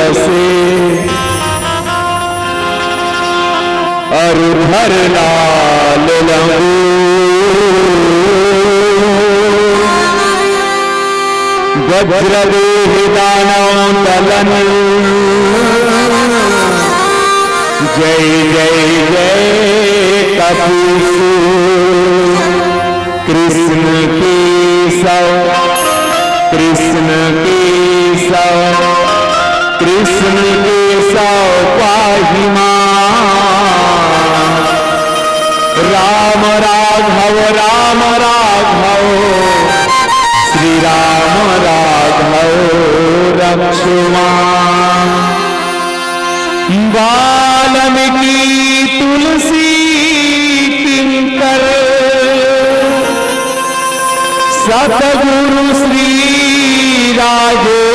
लसे अरु धर लाल लंगू वज्रदेह दानव तलन जय जय जय कपीसु कृष्ण केशव कृष्ण केशव कृष्ण केशव पाहि मां राम राघव श्री राम राघव रक्षु मां वाल्मीकि तुलसी किंकर सतगुरु श्री राजे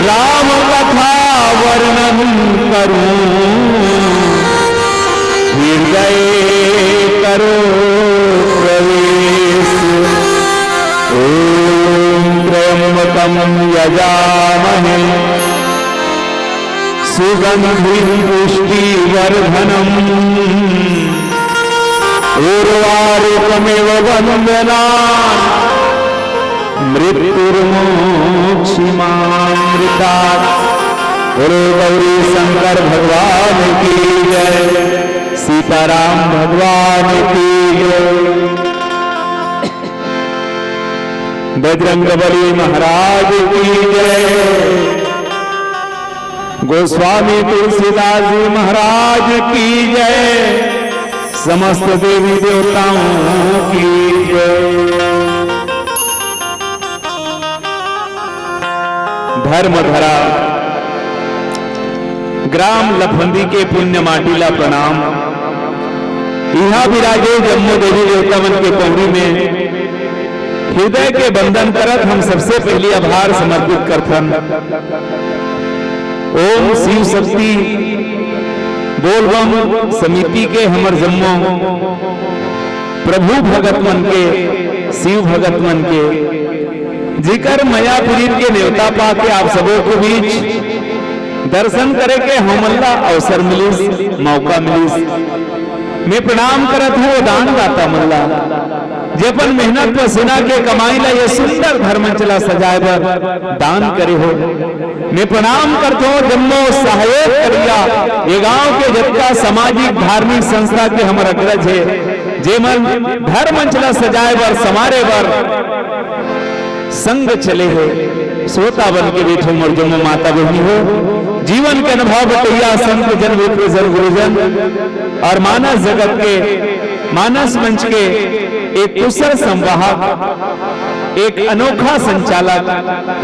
राम कथा वर्णन करूं हृदय करो प्रवेश ओम त्र्यंबकं यजामहे सुगंधिं पुष्टिवर्धनम् उर्वारुकमिव बन्धनान् मृत्युर्मोक्षिमामृतात्। बोलो गौरी शंकर भगवान की जय, सीताराम भगवान की जय, बजरंगबली महाराज की जय, गोस्वामी तुलसीदास जी महाराज की जय, समस्त देवी देवताओं की जय। धर्मधरा ग्राम लखवंदी के पुण्य माटीला प्रणाम। यहाँ विराजे जम्मू देवी देवतावन के पौड़ी में हृदय के बंधन करत हम सबसे पहले आभार समर्पित करथन। ओम शिव शक्ति बोलबम समिति के हमर जम्मू प्रभु भगत मन के, शिव भगत मन के जिकर मयापुरी के न्योता पाके आप सबों के बीच दर्शन करे के हमला अवसर मिलिस, मौका मिलिस। मैं प्रणाम करत हूँ दान दाता मल्ला जेपन मेहनत पसीना के कमाई ला ये सुंदर धर्मंचला सजाए बर दान करे हो। मैं प्रणाम करता हूँ जम्मो सहयोग करिया ये गांव के जत्ता सामाजिक धार्मिक संस्था के हमर अग्रज है जेमन धर्मंचला सजाए बर समारे बर संग चले हो। श्रोता बन के बैठे मोर जम्मो माता बहनी हो, जीवन के अनुभव बतैया संत जन विप्र गुरुजन और मानस जगत के मानस मंच के एक कुशल संवाहक, एक अनोखा संचालक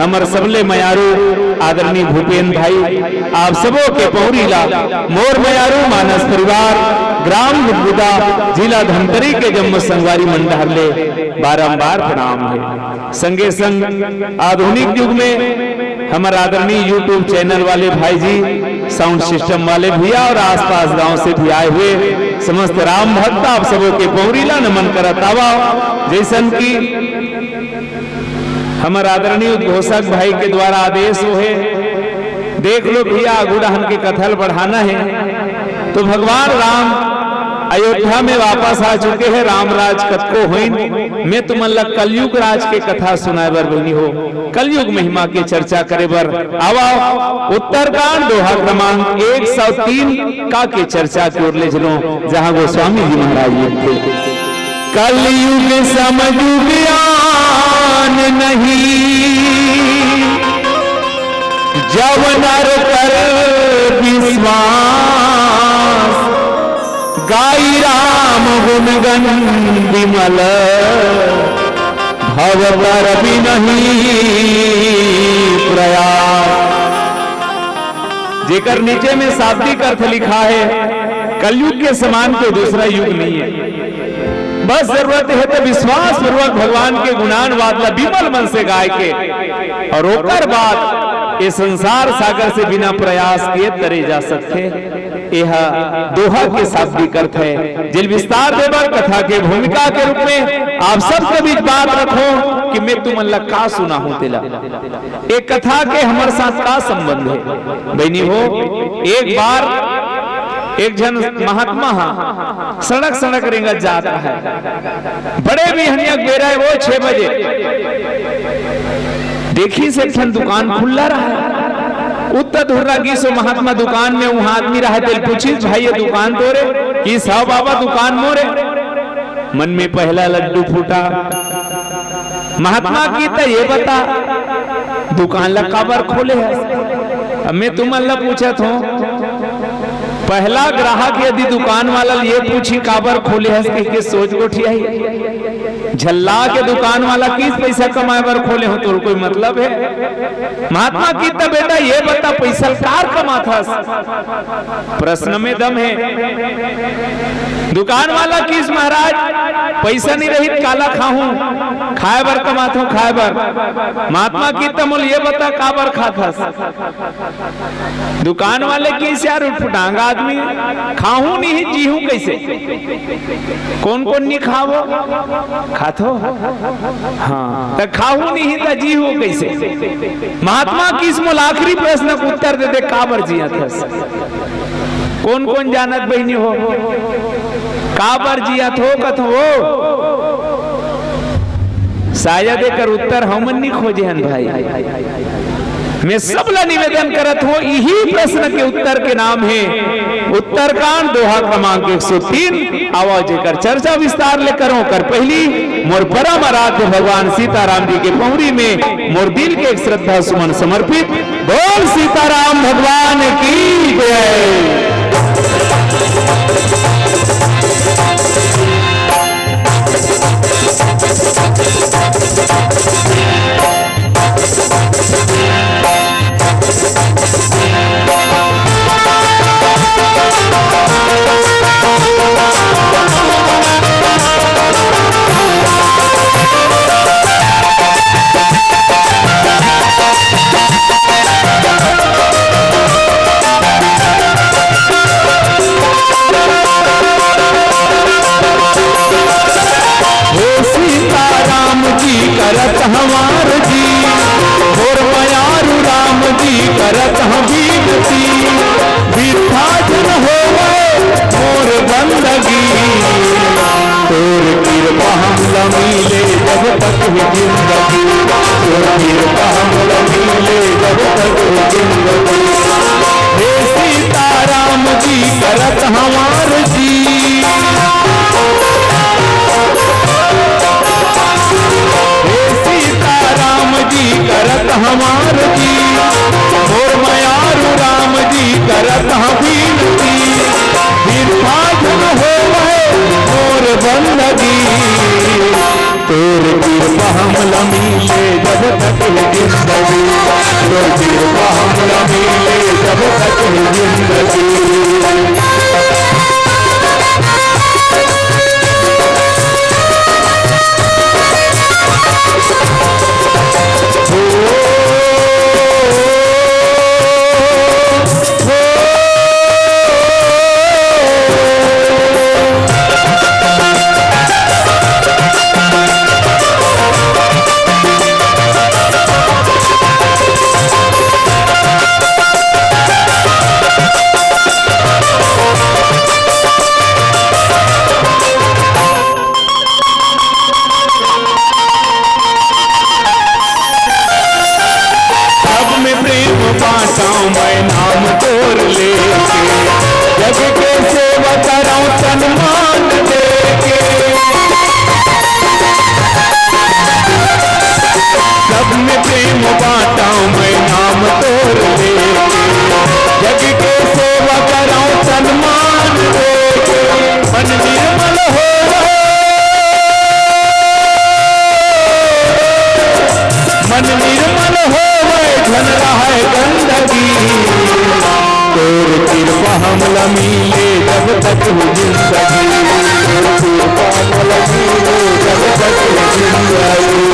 हमर सबले मयारू आदरणीय भूपेन भाई आप सबों के पौरीला मोर मयारू मानस परिवार ग्राम बुदबुदा जिला धमतरी के जम्मू संगवारी मंडल ले बारंबार प्रणाम है। संगे संग आधुनिक युग में हमारे आदरणीय यूट्यूब चैनल वाले भाई जी, साउंड सिस्टम वाले भैया और आसपास गांव से भी आए हुए समस्त राम भक्त आप सबों के पौरीला नमन करत आवा। जैसन की हमारे आदरणीय उद्घोषक भाई के द्वारा आदेश हो है, देख लो भैया गुड़हन के कथल बढ़ाना है तो भगवान राम अयोध्या में वापस आ चुके हैं। राम राज कतको होइन मैं तुमन कलयुग राज के कथा सुनाए बर बनी हो। कलयुग महिमा के चर्चा करे बर आवा उत्तरकांड दोहा क्रमांक 103 का के चर्चा की ओर ले चलो जहां गोस्वामी जी महाराज थे। कलयुग समझ ज्ञान नहीं जब नर कर विश्वास गाई राम गुणगन विमल भव कर भी नहीं प्रयास। जेकर नीचे में शाब्दिक अर्थ लिखा है कलयुग के समान कोई दूसरा युग नहीं है। बस जरूरत है तो विश्वास पूर्वक भगवान के गुणान वादला विमल मन से गाय के और ओकर बाद ये संसार सागर से बिना प्रयास किए तरे जा सकते। यह दोहा के शाब्दिक अर्थ है। जिल विस्तार देवर कथा के भूमिका के रूप में आप सबके बीच बात रखो कि मैं तुम अल्लाह का सुना हूं तेला एक कथा के हमारे साथ का संबंध है। बहनी हो, एक बार एक जन महात्मा सड़क सड़क रेंगत जाता है, बड़े भी हनिया बेरा है वो 6 बजे देखी से दुकान खुला रहा। उत्तर धुर्रा की सो महात्मा दुकान में वहां आदमी रहा दिल पूछी भाई ये दुकान तो रे कि साहब बाबा दुकान मोरे। मन में पहला लड्डू फूटा, महात्मा की तो ये बता दुकान ला काबर खोले है। अब मैं तुम अल्लाह पूछा था पहला ग्राहक यदि दुकान वाला ये पूछी काबर खोले है कि सोच गोठिया झल्ला के दुकान वाला किस पैसा कमाए बर खोले हो तो कोई मतलब है। महात्मा की तो बेटा ये बता पैसा कार कमा था, प्रश्न में दम है। दुकान वाला किस महाराज पैसा नहीं रही काला खाऊं खाए बर कमाता हूं खाए बर। महात्मा की तो मोल ये बता काबर खाता। दुकान वाले किस यार उठफुटांगा आदमी खाऊं नहीं जीहूं कैसे, कौन कौन नहीं खावो खाथो हाँ तो खाऊं नहीं तो जीहूं कैसे। महात्मा किस मोल आखिरी प्रश्न का उत्तर दे दे काबर जिया था। कौन कौन जानत बहनी हो काबर जिया थो कथो शायद एकर उत्तर हमन नहीं खोजे हन भाई। मैं सबला निवेदन करत हूं यही प्रश्न के उत्तर के नाम है उत्तरकांड दोहा क्रमांक 103। आवाज कर चर्चा विस्तार लेकर होकर पहली मोर परम आराध्य भगवान सीताराम जी के पौड़ी में मोर दिल के एक श्रद्धा सुमन समर्पित। बोल सीताराम भगवान की जय। करत हमार जी और मयारू राम जी करत हम बीनती विभाजन हो मोर बंदगी तोर कृपा हम मिले जब तक जिंदगी तोर कृपा हम मिले जब तक जिंदगी। हे सीताराम जी करत हमार जी करत हमार जी और मयारू राम जी करत बीनती विभाजन हो मोर बंदगी तोर कृपा हम मिले जब तक जिंदगी तोर कृपा हम मिले जब तक जिंदगी। मैं नाम तोर लेके जग के सेवा कराऊं सन्मान देके सब में प्रेम बांटा मैं नाम तोर लेके जग के सेवा कराऊं सन्मान देके। मन निर्मल हो मन निर्मल हो धन रहा गंदगी तोर कृपा हमला मिले जब तक जिंदगी तोर कृपा हमला मिले जब तक जिंदगी।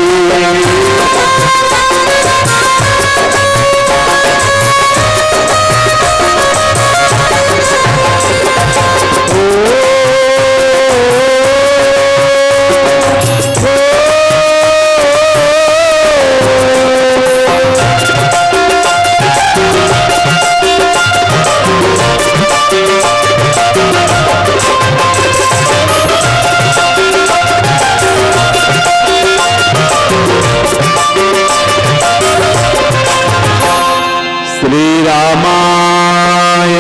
श्री रामाय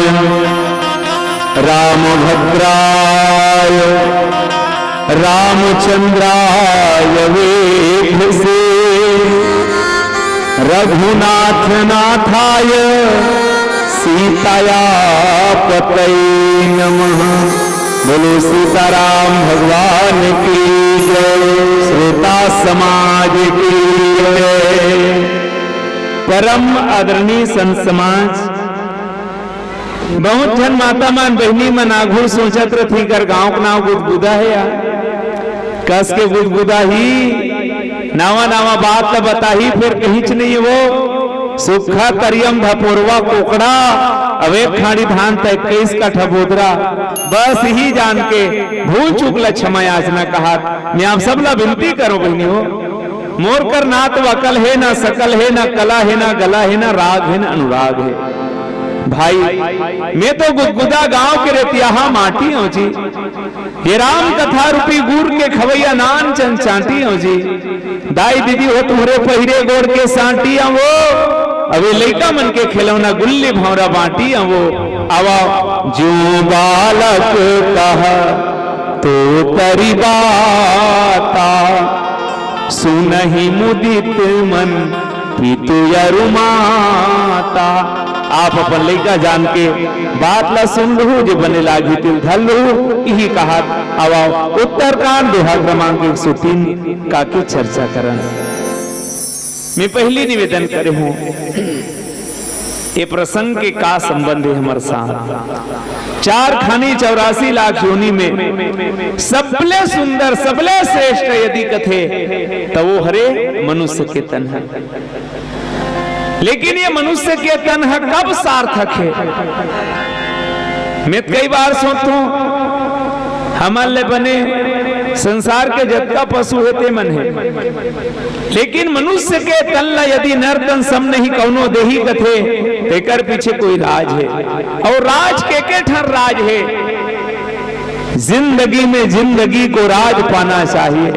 रामभद्राय रामचंद्राय वेधसे रघुनाथ नाथाय सीताया पतये नमः। बोलो सीताराम भगवान की जय, श्रोता समाज की जय। परम आदरणीय संत समाज, बहुत जन माता मान बहनी मन आघुर सोचत रही कर गांव का नाव गुदगुदा है यार, कस के गुदगुदा ही नावा नावा बात तो बता ही फिर कहीं नहीं वो सुखा तरियम धपोरवा कोकड़ा अवेक खाड़ी धान तक 21 का ठबोदरा, बस ही जान के भूल चूक ल क्षमा याचना कहा। मैं आप सब ला विनती करो बहनी हो, मोर कर ना तो अकल है ना सकल है ना कला है ना गला है ना राग है ना अनुराग है। भाई मैं तो गुदगुदा गांव के रेतियाहा माटी हूं जी, ये राम कथा रूपी गुर के खवैया नान चंद चांटी हूं जी। दाई दीदी हो तुम्हारे पहिरे गोड़ के सांटी वो, अबे लइका मन के खिलौना गुल्ली भौरा बाटी वो। आवा जो बालक कहा तो तरी बाता, सुनहि मुदित मन पितु यरुमाता। आप अपन लइका जान के बात ला सुन लू, जो बने लागी तिल धल लू, यही कहा। आवा उत्तरकांड दोहा क्रमांक 103 का की चर्चा करन। मैं पहली निवेदन करे हूं, ये प्रसंग के का संबंध है हमारे साथ। 4 खानी 84 लाख योनि में सबले सुंदर सबले श्रेष्ठ यदि कथे तो वो हरे मनुष्य के तन है। लेकिन ये मनुष्य के तन है कब सार्थक है? मैं कई बार सोचता हूं हमारे बने संसार के जत्ता पशु होते मन है, लेकिन मनुष्य के तन ला यदि नर्तन सम नहीं कौनो देही कथे तेकर पीछे कोई राज है। और राज के ठन राज है। जिंदगी में जिंदगी को राज पाना चाहिए,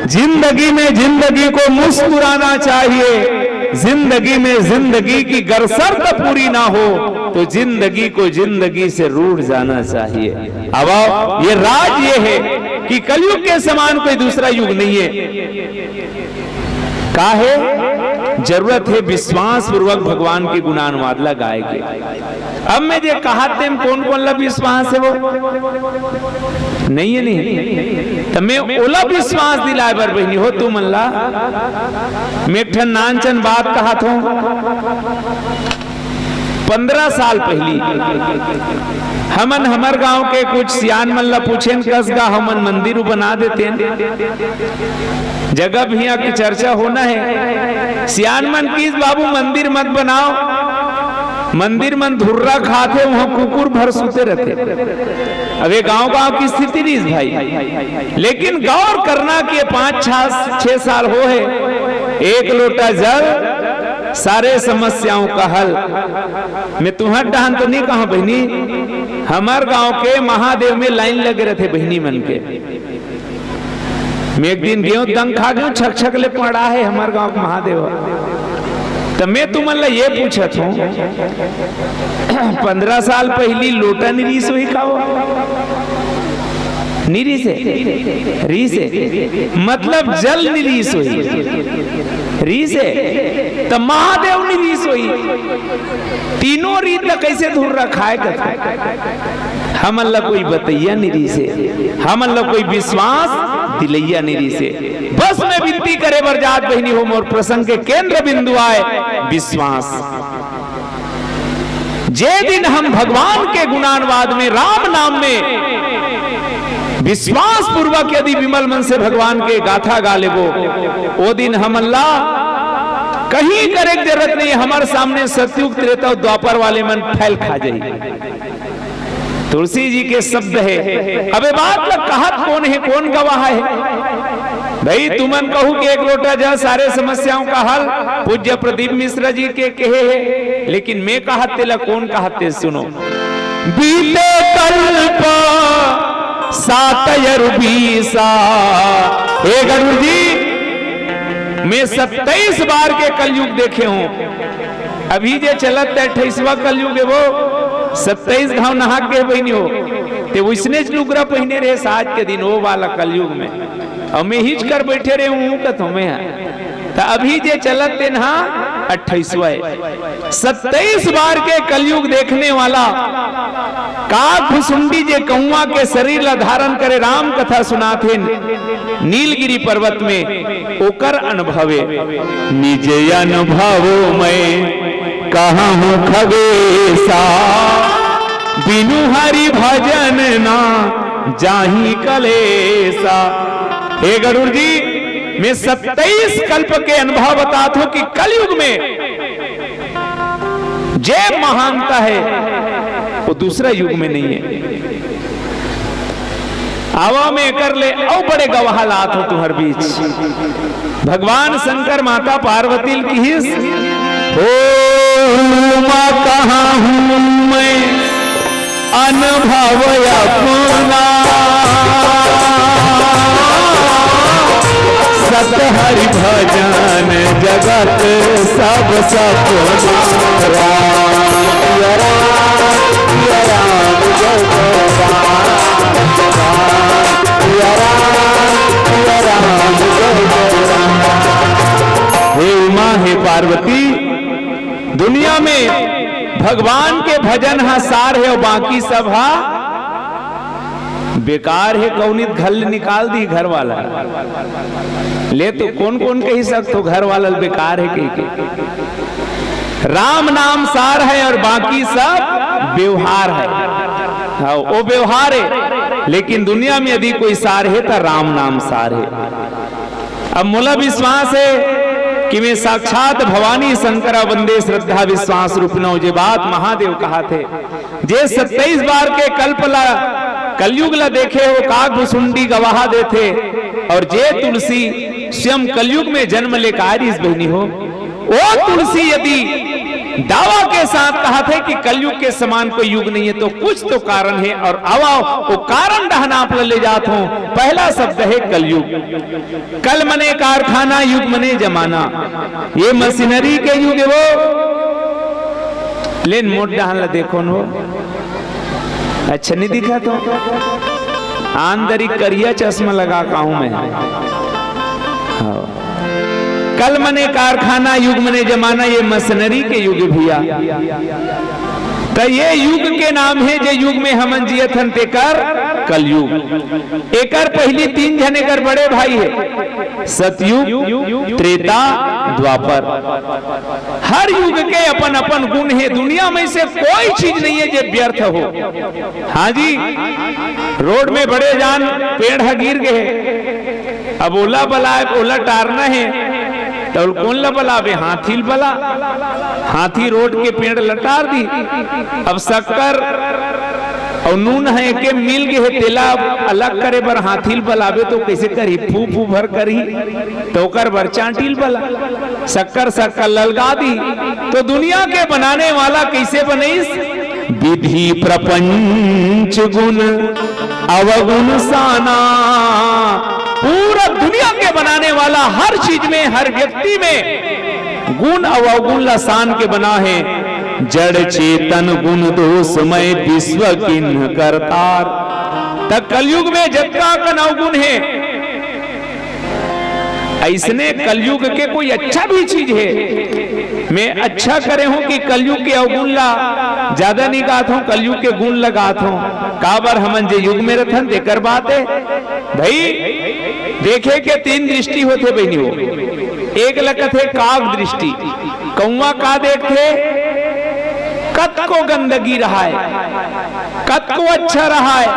जिंदगी में जिंदगी को मुस्कुराना चाहिए, जिंदगी में जिंदगी की गर शर्त पूरी ना हो तो जिंदगी को जिंदगी से रूठ जाना चाहिए। अब ये राज ये है कि कलयुग के समान कोई दूसरा युग नहीं है। का है जरूरत है विश्वास पूर्वक भगवान के गुणानुवाद ला गाए के। अब मैं ये कहा कौन कौन ला विश्वास है वो नहीं है, नहीं तो मैं ओला विश्वास दिलाए बर बहनी हो तू मन ला। मैं एक ठन नानचन बात कहा था 15 साल पहली हमन हमर गांव के कुछ सियान मन ला पूछेन कसगा हमन मंदिर बना देते हैं, जगह भी यहाँ की चर्चा होना है। सियान मन किस बाबू मंदिर मत बनाओ, मंदिर मन धुर्रा खाते वहां कुकुर भर सुते रहते। अब ये गांव गांव की स्थिति नहीं भाई, लेकिन गौर करना कि 5-6 साल हो है, 1 लोटा जल सारे समस्याओं का हल। मैं तुम्हार डहान तो नहीं कहा बहनी, हमार गांव के महादेव में लाइन लगे रहते बहनी मन के। मैं एक दिन गेहूं दंग खा गयो, छक छक ले पड़ा है हमारे गांव का महादेव। तो मैं तुमला ये पूछत हूं 15 साल पहली लोटा निरीस हुई खाओ, निरीस है रीस है मतलब जल निरीस हुई रीस है तो महादेव निरीस हुई। तीनों रीत ला कैसे धुर रखा है? हम अल्लाह कोई बतैया निरीस है, हम अल्लाह कोई विश्वास दिलैया निरीस है। बस मैं विनती करे बरजात बहनी हो, मोर प्रसंग के केंद्र बिंदु आए विश्वास। जे दिन हम भगवान के गुणानुवाद में राम नाम में विश्वास पूर्वक यदि विमल मन से भगवान के गाथा गा लेबो, वो दिन हम अल्लाह कहीं करे जरूरत नहीं, हमारे सामने सतयुग त्रेता द्वापर वाले मन फैल खा जाए। तुलसी जी के शब्द है। अबे बात लग कहत कौन है, कौन गवाह है? भाई तुमन कहू कि 1 लोटा जल सारे समस्याओं का हल, पूज्य प्रदीप मिश्र जी के कहे है, लेकिन मैं कहते ला कौन कहते सुनो। बीते कल्प 7 बीसा, हे गरुड़ जी मैं 27 बार के कलयुग देखे हूं। अभी जे चलत 28वां कलयुग है वो 27 घाव नहा के बहनी हो ते उसने लुगरा पहने रहे आज के दिन वो वाला कलयुग में, और मैं हिच कर बैठे रहे हूं कत हमें तो अभी जे चलत ते नहा 28वां है। 27 बार के कलयुग देखने वाला काग भुसुंडी जे कौआ के शरीर ला धारण करे राम कथा सुनाथे नीलगिरी पर्वत में ओकर अनुभवे निज अनुभवो मैं कहाँ हूँ खगेसा बिनु हरि भजन ना जाही कलेसा। हे गरुड़ जी मैं 27 कल्प के अनुभव बताता हूं कि कलयुग में जे महानता है वो दूसरा युग में नहीं है। आवा में कर ले और बड़े गवाह लात हो तुम्हार बीच भगवान शंकर माता पार्वती की हिस हो मां कहाँ हूं मैं अनुभव अपना सत हरि भजन जगत सब सपना राम हे उमा हे पार्वती दुनिया में भगवान के भजन हा सार है और बाकी सब हा बेकार है। कौनित घर निकाल दी घर वाला ले तो कौन कौन कही सकते हो घर वाला बेकार है कही राम नाम सार है और बाकी सब व्यवहार है। हाँ वो व्यवहार है लेकिन दुनिया में यदि कोई सार है तो राम नाम सार है। अब मोला विश्वास है कि मैं साक्षात भवानी शंकरा वंदे श्रद्धा विश्वास रूपनो जे बात महादेव कहा थे जे 27 बार के कल्पला कलयुग ला देखे हो काग भुसुंडी गवाह देते और जे तुलसी स्वयं कलयुग में जन्म लेकर इस बहनी हो वो तुलसी यदि दावा के साथ कहा था कि कलयुग के समान कोई युग नहीं है तो कुछ तो कारण है और आवाओ वो कारण डहना आप ले जात हो। पहला शब्द है कलयुग। कल मने कारखाना युग मने जमाना ये मशीनरी के युग है वो लेन मोट डहन ला देखो नो अच्छा नहीं दिखा तो आंदरी करिया चश्मा लगा का हूं मैं। कल मने कारखाना युग मने जमाना ये मशीनरी के युग भैया तो ये युग के नाम है जे युग में हमन जियत हन तेकर कलयुग। एकर पहली 3 जने कर बड़े भाई है सतयुग त्रेता द्वापर। हर युग के अपन अपन गुण है। दुनिया में से कोई चीज नहीं है जो व्यर्थ हो। हाँ जी रोड में बड़े जान पेड़ गिर गए अब ओला बला ओला टारना है तो कौन ला बलावे हाथी बला हाथी रोड के पेड़ लटार दी। अब शक्कर और नून है के मिल गए तेला अलग करे बर हाथील बलावे तो कैसे करी फू फू भर करी तो कर बर चांटील बला शक्कर शक्कर ललगा दी। तो दुनिया के बनाने वाला कैसे बनीस विधि प्रपंच गुण अवगुण साना। पूरा दुनिया के बनाने वाला हर चीज में हर व्यक्ति में गुण अवगुण लसान के बना है। जड़ चेतन गुण दोषमय विश्व किन्ह करतार। तक कलयुग में जत्ता का नवगुण है ऐसने कलयुग के कोई अच्छा भी चीज है। मैं अच्छा करे हूं कि कलयुग के अवगुण ला ज्यादा नहीं गात हूं कलयुग के गुण लगात हूं काबर हमन जे युग में रथन देकर बात है भाई। देखे के 3 दृष्टि होते बहनी हो। एक लकत है काग दृष्टि कौवा का देखते कत को गंदगी रहा है कत को अच्छा रहा है।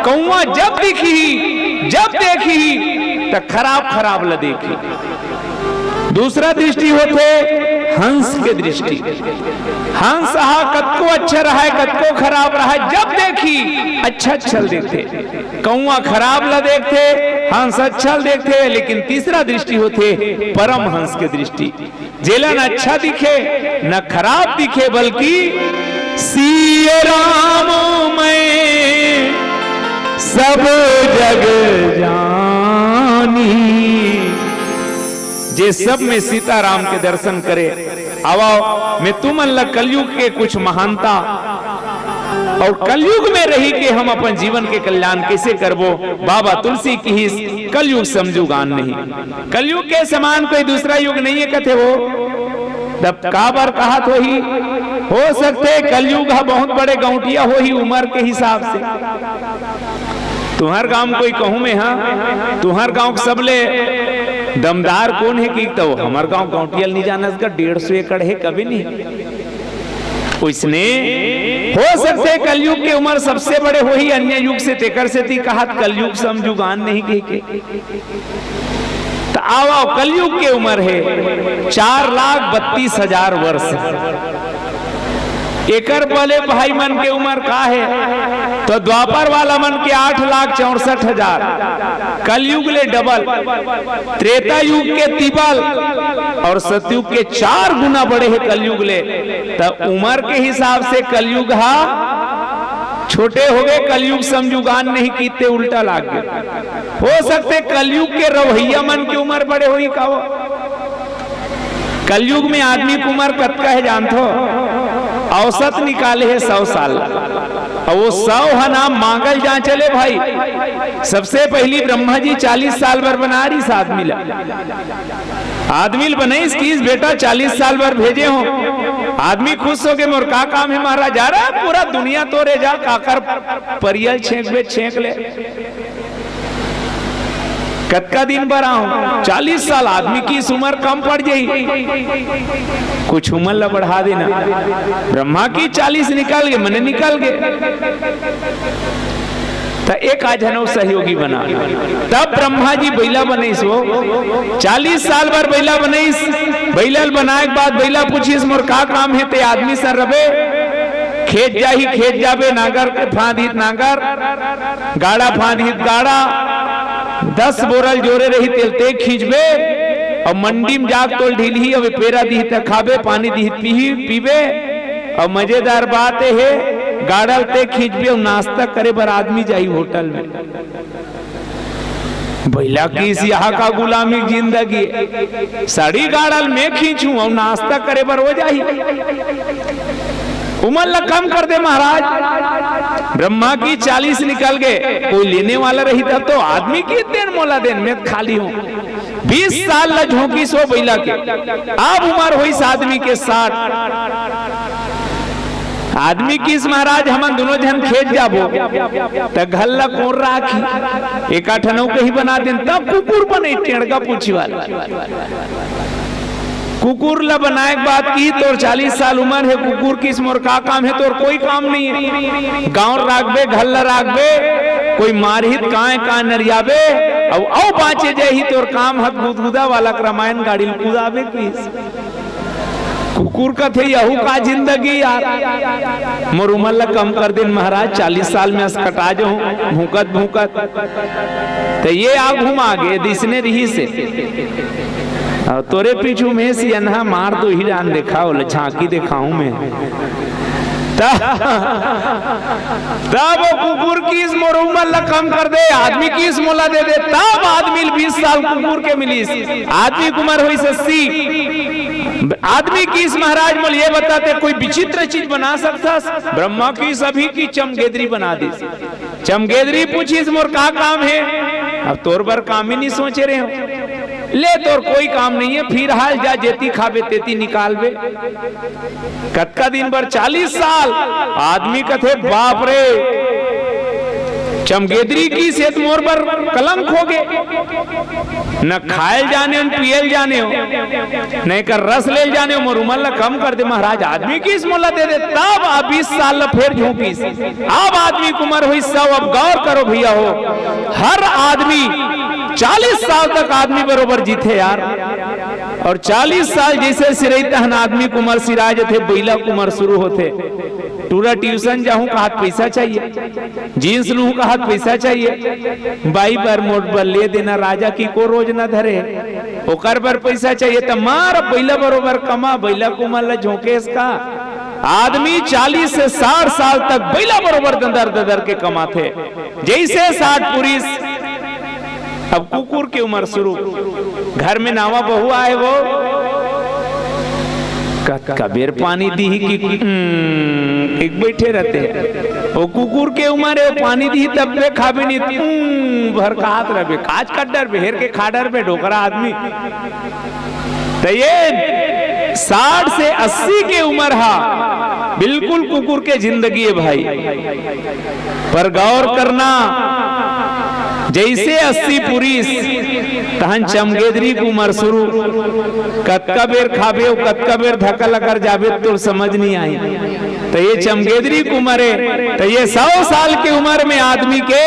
कौवा जब दिखी जब देखी तो खराब खराब ल देखी। दूसरा दृष्टि होते हंस के दृष्टि हंस हा कत को अच्छा रहा है कत को खराब रहा है जब देखी अच्छा अच्छा देखते। कौवा खराब ल देखते हंस अच्छा देखते। लेकिन तीसरा दृष्टि होते परम हंस के दृष्टि जेला न अच्छा दिखे न खराब दिखे बल्कि सिय राम में सब जग जानी जे सब में सीताराम के दर्शन करे। आवा मैं तुम अल्लाह कलयुग के कुछ महानता और कलयुग में रही के हम अपन जीवन के कल्याण कैसे करबो। बाबा तुलसी की ही कलयुग समझू गान नहीं, कलयुग के समान कोई दूसरा युग नहीं है कथे वो। तब काबर कहा तो ही हो सकते कलयुग है बहुत बड़े गौटिया हो ही उम्र के हिसाब से। तुम्हार गांव कोई कहूं में हाँ, तुम्हार गांव सबले दमदार कौन है कि तो हमार गांव गौटियल नहीं जाना, इसका 150 एकड़ है कभी नहीं। उसने हो सकते कलयुग के उम्र सबसे बड़े हो ही अन्य युग से तेकर से ती कहा कलयुग समझू गान नहीं के। तो आओ कलयुग के उम्र है 4,32,000 वर्ष। एकर पहले भाई मन के उम्र का है तो द्वापर वाला मन के 8,64,000, कलयुग ले डबल, त्रेता युग के तिबल और सतयुग के 4 गुना बड़े है कलयुग ले। तब उम्र के हिसाब से कलयुग हा छोटे हो गए, कलयुग समझुगान नहीं कीते उल्टा लाग गए। हो सकते कलयुग के रवैया मन की उम्र बड़े हुई का हो। कलयुग में आदमी की उम्र कतका है जानते हो? औसत निकाले है 100 साल और वो 100 है नाम मांगल जा चले भाई। सबसे पहली ब्रह्मा जी 40 साल भर बना रही आदमी बनाईस किस बेटा 40 साल भर भेजे हो। आदमी खुश हो के मोर का काम है महाराज, जा रहा पूरा दुनिया तो रे जा काकर परियल छेक ले। कतका दिन भर आऊं 40 साल, आदमी की इस उम्र कम पड़ जाई, कुछ उम्र ला बढ़ा देना। ब्रह्मा की 40 निकल गए, मने निकल गए तो एक आजनव सहयोगी बना। तब ब्रह्मा जी बैला बनईस हो 40 साल भर बैला बनईस। बैला बनाए के बाद बैला पूछीस मोर का काम है ते आदमी सर रबे खेत जाही खेत जाबे, नागर फांदित नागर, गाड़ा फांदित गाड़ा, 10 बोरल जोरे रही तेल ते खींचबे और मंडी में जाग तोल ढीली और पेरा दी खाबे, पानी दी पीबे। और मजेदार बात है गाड़ल ते खींचबे और नाश्ता करे बर आदमी जाई होटल में। बैला की यहाँ का गुलामी जिंदगी, साड़ी गाड़ल में खींचू और नाश्ता करे बर हो जाही। उम्र ला कम कर दे महाराज। ब्रह्मा की 40 निकल गए, कोई लेने वाला रही था तो आदमी की देन मोला देन में खाली हूं। 20 साल ला झोंकी सो बैला के, अब उम्र हुई आदमी के 60। आदमी किस महाराज हमन दोनों जन खेत जाबो त घर ला कोर राखी, एक आठनौ के ही बना देन तब कुकुर बने टेढ़गा पूछी वाला। कुकुर ला बनाए बात की तोर 40 साल उम्र है, कुकुर किस मोर का काम है? तोर कोई काम नहीं है। गांव राखबे घर ला राखबे, कोई मारहित काए नरियाबे और बाँचे जाए ही तोर काम हत गुदगुदा वाला रामायण गाड़ी कूदाबे किस। कुकुर का थे यहू का जिंदगी यार। मोर उम्र ला कम कर दिन महाराज, 40 साल में कटा जो भूकत भूकत तो ये आग घूम आगे दिसने रही से और तोरे पीछू में सी अनहा मार तो ही जान देखा झांकी दिखाऊं मैं। तब कुकुर की इस मोर उम्र ला कम कर दे, आदमी की इस मोला दे दे, तब आदमी 20 साल कुकुर के मिलीस। आदमी की उम्र हुई 80। आदमी की इस महाराज मोल ये बताते कोई विचित्र चीज बना सकता। ब्रह्मा की सभी की चमगेदरी बना दी। चमगेदरी पूछी इस मोर का काम है? अब तोर बर काम ही नहीं सोचे रहे हो। ले तोर कोई काम नहीं है, फिर हाल जा जेती खाबे तेती निकालबे। कतका दिन भर 40 साल आदमी कथे बाप रे चमगेदरी की सेहत मोर पर कलंक हो गए। न खायल जाने न पियल जाने हो, नहीं कर रस ले जाने हो। मोर उम्र ला कम कर दे महाराज, आदमी की इस मोला दे दे। तब 20 साल ला फिर झोंकीस। अब आदमी की उम्र हुई 100। अब गौर करो भैया हो, हर आदमी 40 साल तक आदमी बरोबर जीते यार। और 40 साल जैसे सिरई तहन आदमी की उम्र सिराज थे, बैला की उम्र शुरू होते। टूरा ट्यूशन जाऊं का हाथ पैसा चाहिए, जींस लूं का हाथ पैसा चाहिए, बाई पर मोट पर ले देना राजा की को रोज न धरे ओकर पर पैसा चाहिए। तो मार बैला बरोबर कमा, बैला को उम्र झोंके इसका। आदमी 40 से 60 साल तक बैला बरोबर दंदर ददर के कमाते। जैसे 60 पुरुष अब कुकुर की उम्र शुरू। घर में नावा बहू आए वो कबीर पानी दी कि एक बैठे रहते हैं वो कुकुर के उम्र है पानी दी तब पे खाबे नहीं भर का हाथ रहे काज का डर हेर के खाडर पे ढोकरा आदमी तो ये 60 से 80 के उम्र हा बिल्कुल कुकुर के जिंदगी है भाई। पर गौर करना जैसे 80 पुरुष तहन चमगेदरी की उम्र शुरू कत्का बेर खाबे और कत्का बेर धक्का लकर जाबे तो समझ नहीं आई। तो ये चमगेदरी की उम्र है तो ये 100 साल की उम्र में आदमी के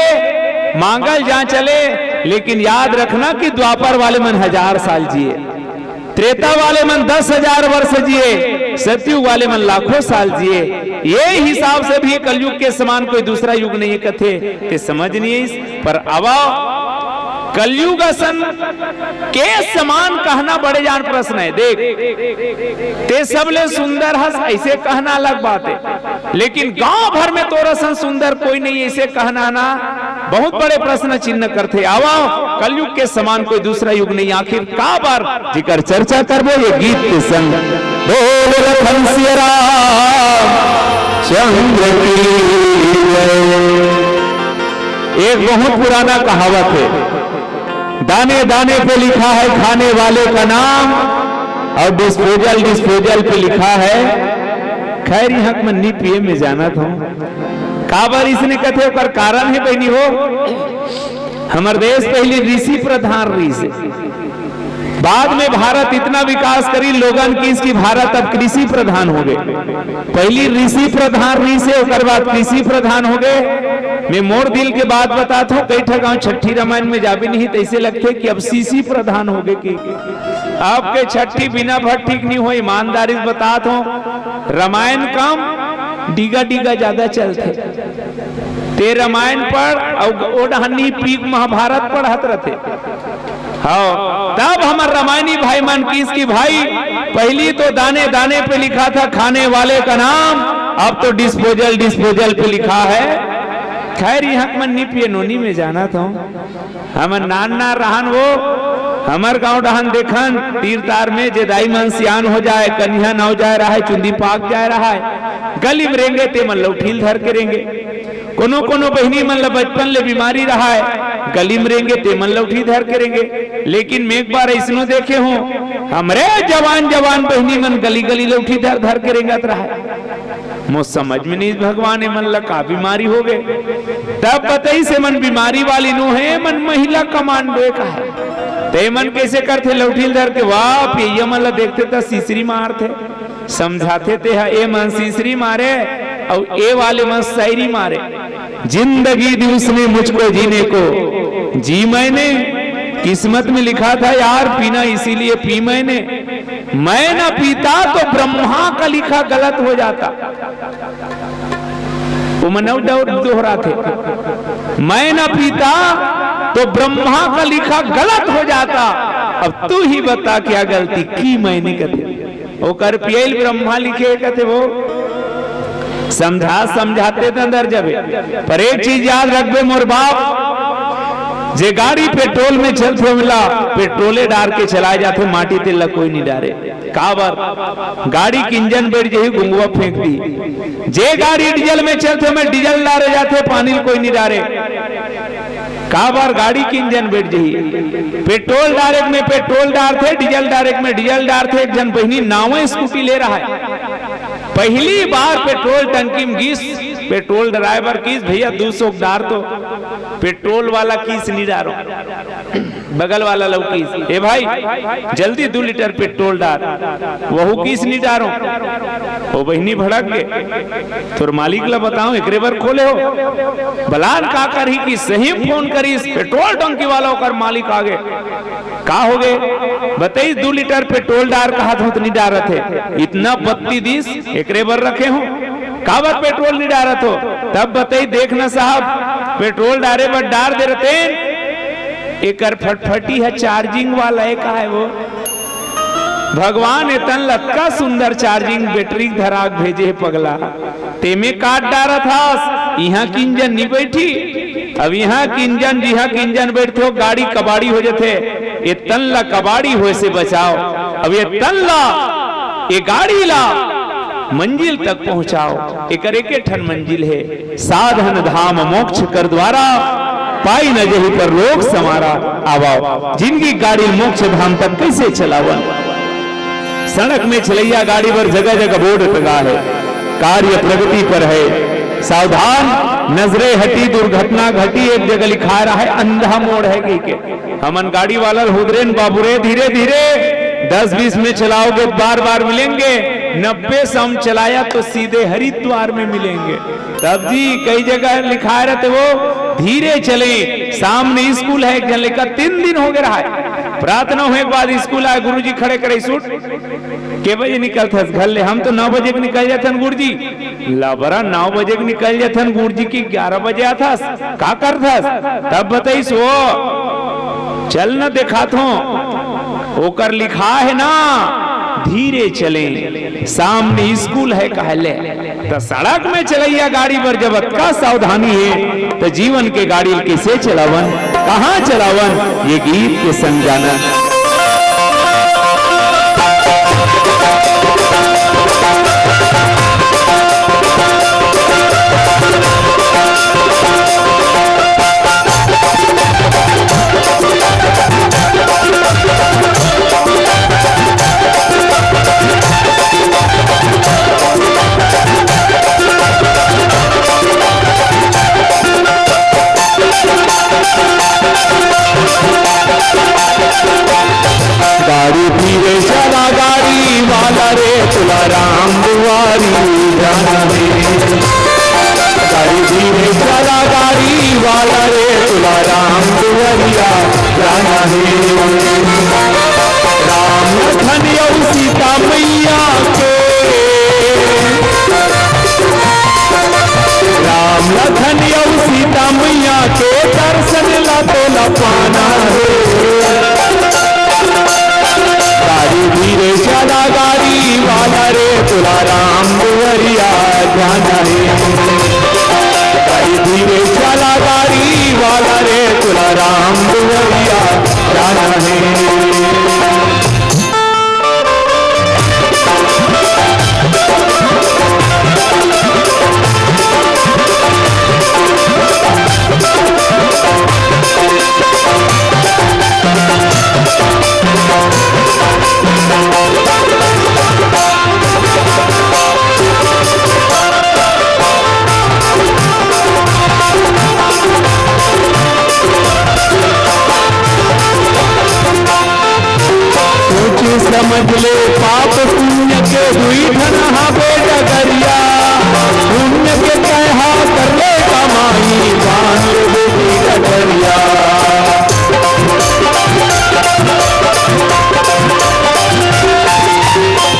मांगल जा चले। लेकिन याद रखना कि द्वापर वाले मन 1000 साल जिए, त्रेता वाले मन 10,000 वर्ष जिए, सतयुग वाले मन लाखों साल जिए। ये हिसाब से भी कलयुग के समान कोई दूसरा युग नहीं है कथे ते समझ नहीं है। पर अब कलयुग असन के समान कहना बड़े जान प्रश्न है। देख ते सबले सुंदर हस ऐसे कहना अलग बात है, लेकिन गांव भर में तोरा सन सुंदर कोई नहीं ऐसे कहना ना बहुत बड़े प्रश्न चिन्ह करते। आवा कलयुग के समान कोई दूसरा युग नहीं। आखिर का बार जिकर चर्चा करबो ये गीत के संग बोल रखन सिया राम चंद्र की। एक बहुत पुराना कहावत है, दाने दाने पे लिखा है खाने वाले का नाम और डिस्पोजल डिस्पोजल पे लिखा है। खैर हक में नी पिए में जाना था काबर इसने कथे कर कारण है बहनी हो हमारे देश पहले ऋषि प्रधान ऋषि, बाद में भारत इतना विकास करी लोगन की इसकी भारत अब कृषि प्रधान हो गए। पहली ऋषि प्रधान ऋषि और बाद कृषि प्रधान हो गए। मैं मोर दिल के बात बताता हूँ कई ठा गाँव छठी रामायण में जाबे नहीं तो ऐसे लगते कि अब सीसी प्रधान हो गए कि आपके छठी बिना भर ठीक नहीं हो। ईमानदारी से बताता हूँ रामायण कम डीगा डीगा ज्यादा चलते ते रामायण पर ओढ़नी पीक महाभारत पढ़त रहते। हाँ तब हमारे रामायणी भाई मन की इसकी भाई पहली तो दाने दाने पे लिखा था खाने वाले का नाम, अब तो डिस्पोजल डिस्पोजल पे लिखा है। खैर यहाँ मन नहीं पिए नोनी में जाना था हमर नाना रहन वो हमार गांव डहन देखन तीर तार में जे दाई मन सियान हो जाए कन्या नौ जाए रहा है चुंदी पाक जाए रहा है गली में रेंगे ते मन लौठील धर के रेंगे। कोनो कोनो बहनी मन ला बचपन ले बीमारी रहा है गली में रेंगे ते मन लौठी धर के रेंगे। लेकिन मैं एक बार ऐसनो देखे हूँ हमरे जवान जवान बहनी मन गली गली लौठी धर धर के रेंगत रहा है। मो समझ में नहीं भगवान मन ला का बीमारी हो गए। तब बताई से मन बीमारी वाली नो है मन महिला कमांडो का है ते मन कैसे करते लौठील धर के वाप ये मन ला देखते था सीसरी मारते समझाते थे ए मन सीसरी मारे और ए वाले मन शायरी मारे। जिंदगी दी उसने मुझको जीने को जी मैंने किस्मत में लिखा था यार पीना इसीलिए पी मैंने, मैं ना पीता तो ब्रह्मा का लिखा गलत हो जाता। वो मनव दोहरा थे मैं ना पीता तो ब्रह्मा का लिखा गलत हो जाता। अब तू ही बता क्या गलती की मैंने कहते वो कर पियल ब्रह्मा लिखे कहते वो समझाते थे अंदर जबे। पर एक चीज याद रखबे मोर बाप जे गाड़ी पेट्रोल में चलते मिला पेट्रोले डार के चलाए जाते माटी तेल कोई नहीं डारे काबर गाड़ी की इंजन बैठ जाही गुंगुआ फेंक दी। जे गाड़ी डीजल में चलते में डीजल डारे जाते पानी कोई नहीं डारे काबर गाड़ी की इंजन बैठ जाही। पेट्रोल डायरेक्ट में पेट्रोल डालते डीजल डायरेक्ट में डीजल डालते। एक जन बहनी नाव स्कूटी ले रहा है पहली बार पेट्रोल टंकी में घिस पेट्रोल ड्राइवर किस भैया 200 डार तो पेट्रोल वाला किस नहीं डारो बगल वाला लोग किस ए भाई जल्दी 2 लीटर पेट्रोल डार वहू किस नहीं डारो वो बहनी भड़क गए। तो मालिक ला बताओ एक रेवर खोले हो बलान का कर ही कि सही फोन करी इस पेट्रोल टंकी वाला होकर मालिक आगे का हो गए बताइए 2 लीटर पेट्रोल डार कहा था तो नहीं डारा थे इतना 32 एक रेवर रखे हो काबर पेट्रोल नहीं डारा तो तब बताइए देखना साहब पेट्रोल डारे पर डार दे रहते एक फटफटी है चार्जिंग वाला एक है वो भगवान इतन लटका सुंदर चार्जिंग बैटरी धराक भेजे है पगला तेमे काट डारा था यहाँ की इंजन नहीं बैठी। अब यहाँ की इंजन जी हाँ की इंजन बैठते हो गाड़ी कबाड़ी हो जाते ये तनला कबाड़ी हुए से बचाओ, अब ये तनला ये गाड़ी ला मंजिल तक पहुंचाओ। एक एके ठन मंजिल है, साधन धाम मोक्ष कर द्वारा, पाई न जही पर लोग समारा। आवाओ जिनकी गाड़ी मोक्ष धाम तक कैसे चलावन। सड़क में चलैया गाड़ी पर जगह जगह बोर्ड लगा है, कार्य प्रगति पर है, सावधान नजरे हटी दुर्घटना घटी, एक जगह लिखा रहा है अंधा मोड़ है के। हमन गाड़ी वाला हुदरेन बाबूरे धीरे धीरे 10-20 में चलाओगे बार बार मिलेंगे, 90 से हम चलाया तो सीधे हरिद्वार में मिलेंगे। तब जी कई जगह लिखा रहते वो धीरे चले। सामने स्कूल है, एक जन लेकर 3 दिन हो गया रहा है, प्रार्थना होने के बाद स्कूल आए, गुरुजी खड़े करे सूट के बजे निकलते घर ले, हम तो 9 बजे के निकल जाते गुरुजी। लाबरा 9 बजे के निकल जाते गुरुजी की 11 बजे आता का करता तब बताइस वो चल न देखा थो ओकर लिखा है ना धीरे चले, सामने स्कूल है कहले। तो सड़क में चलैया गाड़ी पर जब का सावधानी है तो जीवन के गाड़ी कैसे चलावन, कहां चलावन, ये गीत के संग जाना। गाड़ी धीरे चला गाड़ी वाला रे तुलाराम दुआरी जाना है। गाड़ी धीरे चला गाड़ी वाला रे तुलाराम दुआरिया जाना है। राम लखन और सीता मैया के, राम लखन और सीता मैया के दर्शन ला तो ला पाना है। गाड़ी धीरे चला गाड़ी वाला रे तुलाराम दुआरिया जाना है। गाड़ी धीरे चला गाड़ी वाला रे तुलाराम दुआरिया जाना है। समझ ले पाप पुण्य के दुई धन हावे डगरिया, पुण्य के कहा कर ले कमाई बांध ले डगरिया।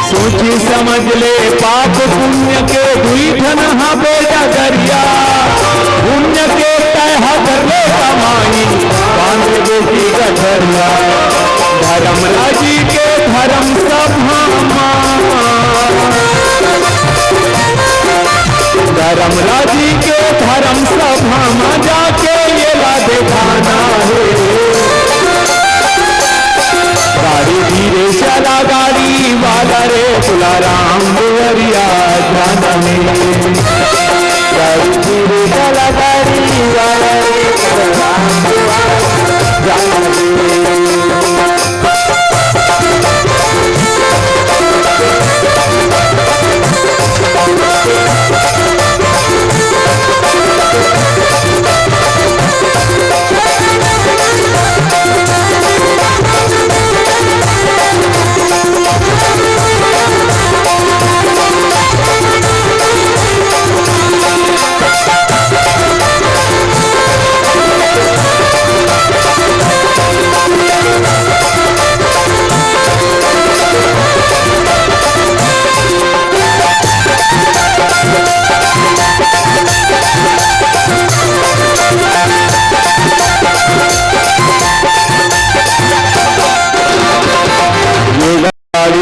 सोची समझ ले पाप पुण्य के दुई धन हावे डगरिया, पुण्य के कहा कर ले कमाई बांध ले डगरिया। धर्म राजी के धर्म सभा, धर्म राजी के धर्म सभा में जाके ये ला दिखाना है। गाड़ी धीरे चला गाड़ी वाला रे तुलाराम दुआरिया जाना है। गाड़ी धीरे चला गाड़ी वाला रे तुलाराम दुआरिया जाना है।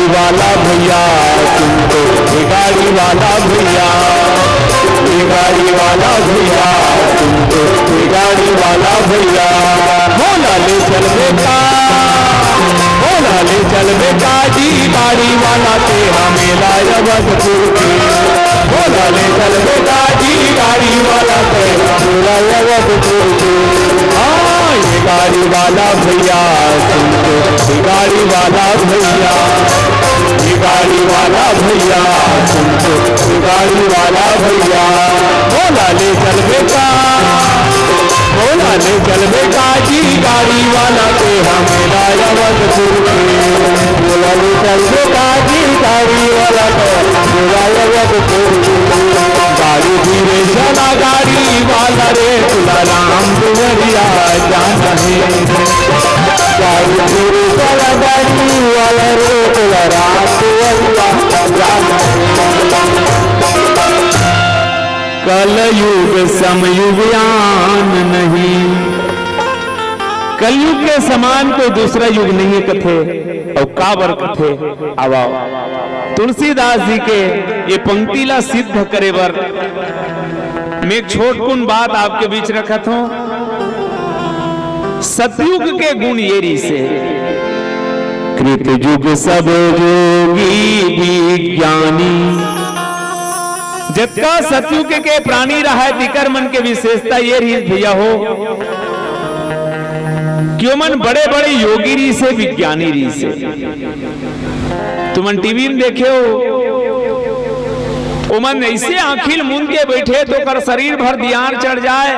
वाला भैया तुम तो गाड़ी वाला भैया, गाड़ी वाला भैया तुम तो गाड़ी वाला भैया, मोला ले चल बेटा बोला ले चल बेकाजी गाड़ी वाला तेरा मेला अवधपुर के, बोला ले चल बेकाजी गाड़ी वाला तेरा मेला अवधपुर के। हाँ ये गाड़ी वाला भैया सुनते, ये गाड़ी वाला भैया, ये गाड़ी वाला भैया सुनते, ये गाड़ी वाला भैया। बोला ले चल बेका, बोला ले चल बेकाजी गाड़ी वाला तेरा मेला अवधपुर के, बोला ले चल बेकाजी गाड़ी वाला तेरा मेला अवधपुर के। गाड़ी धीरे चला गाड़ी वाला रे तुला राम दुवरिया जाना है, गाड़ी धीरे चला गाड़ी वाला रे तुला राम दुवरिया जाना है। कलयुग समयुग्यान नहीं, कलयुग के समान कोई दूसरा युग नहीं है कथे और काबर कथे। आवा तुलसीदास जी के ये पंक्ति ला सिद्ध करे बर मैं एक छोटकुन बात आपके बीच रखत हूं। सतयुग के गुण येरी से कृत युग सब जोगी विज्ञानी, जितना सतयुग के प्राणी रहा है दिकर मन के विशेषता ये रही भैया हो क्यों मन बड़े बड़े योगी री से विज्ञानी री से। तुमन टीवी में देखे हो उमन ऐसे आंखिल मुंद के बैठे तो कर शरीर भर ध्यान चढ़ जाए,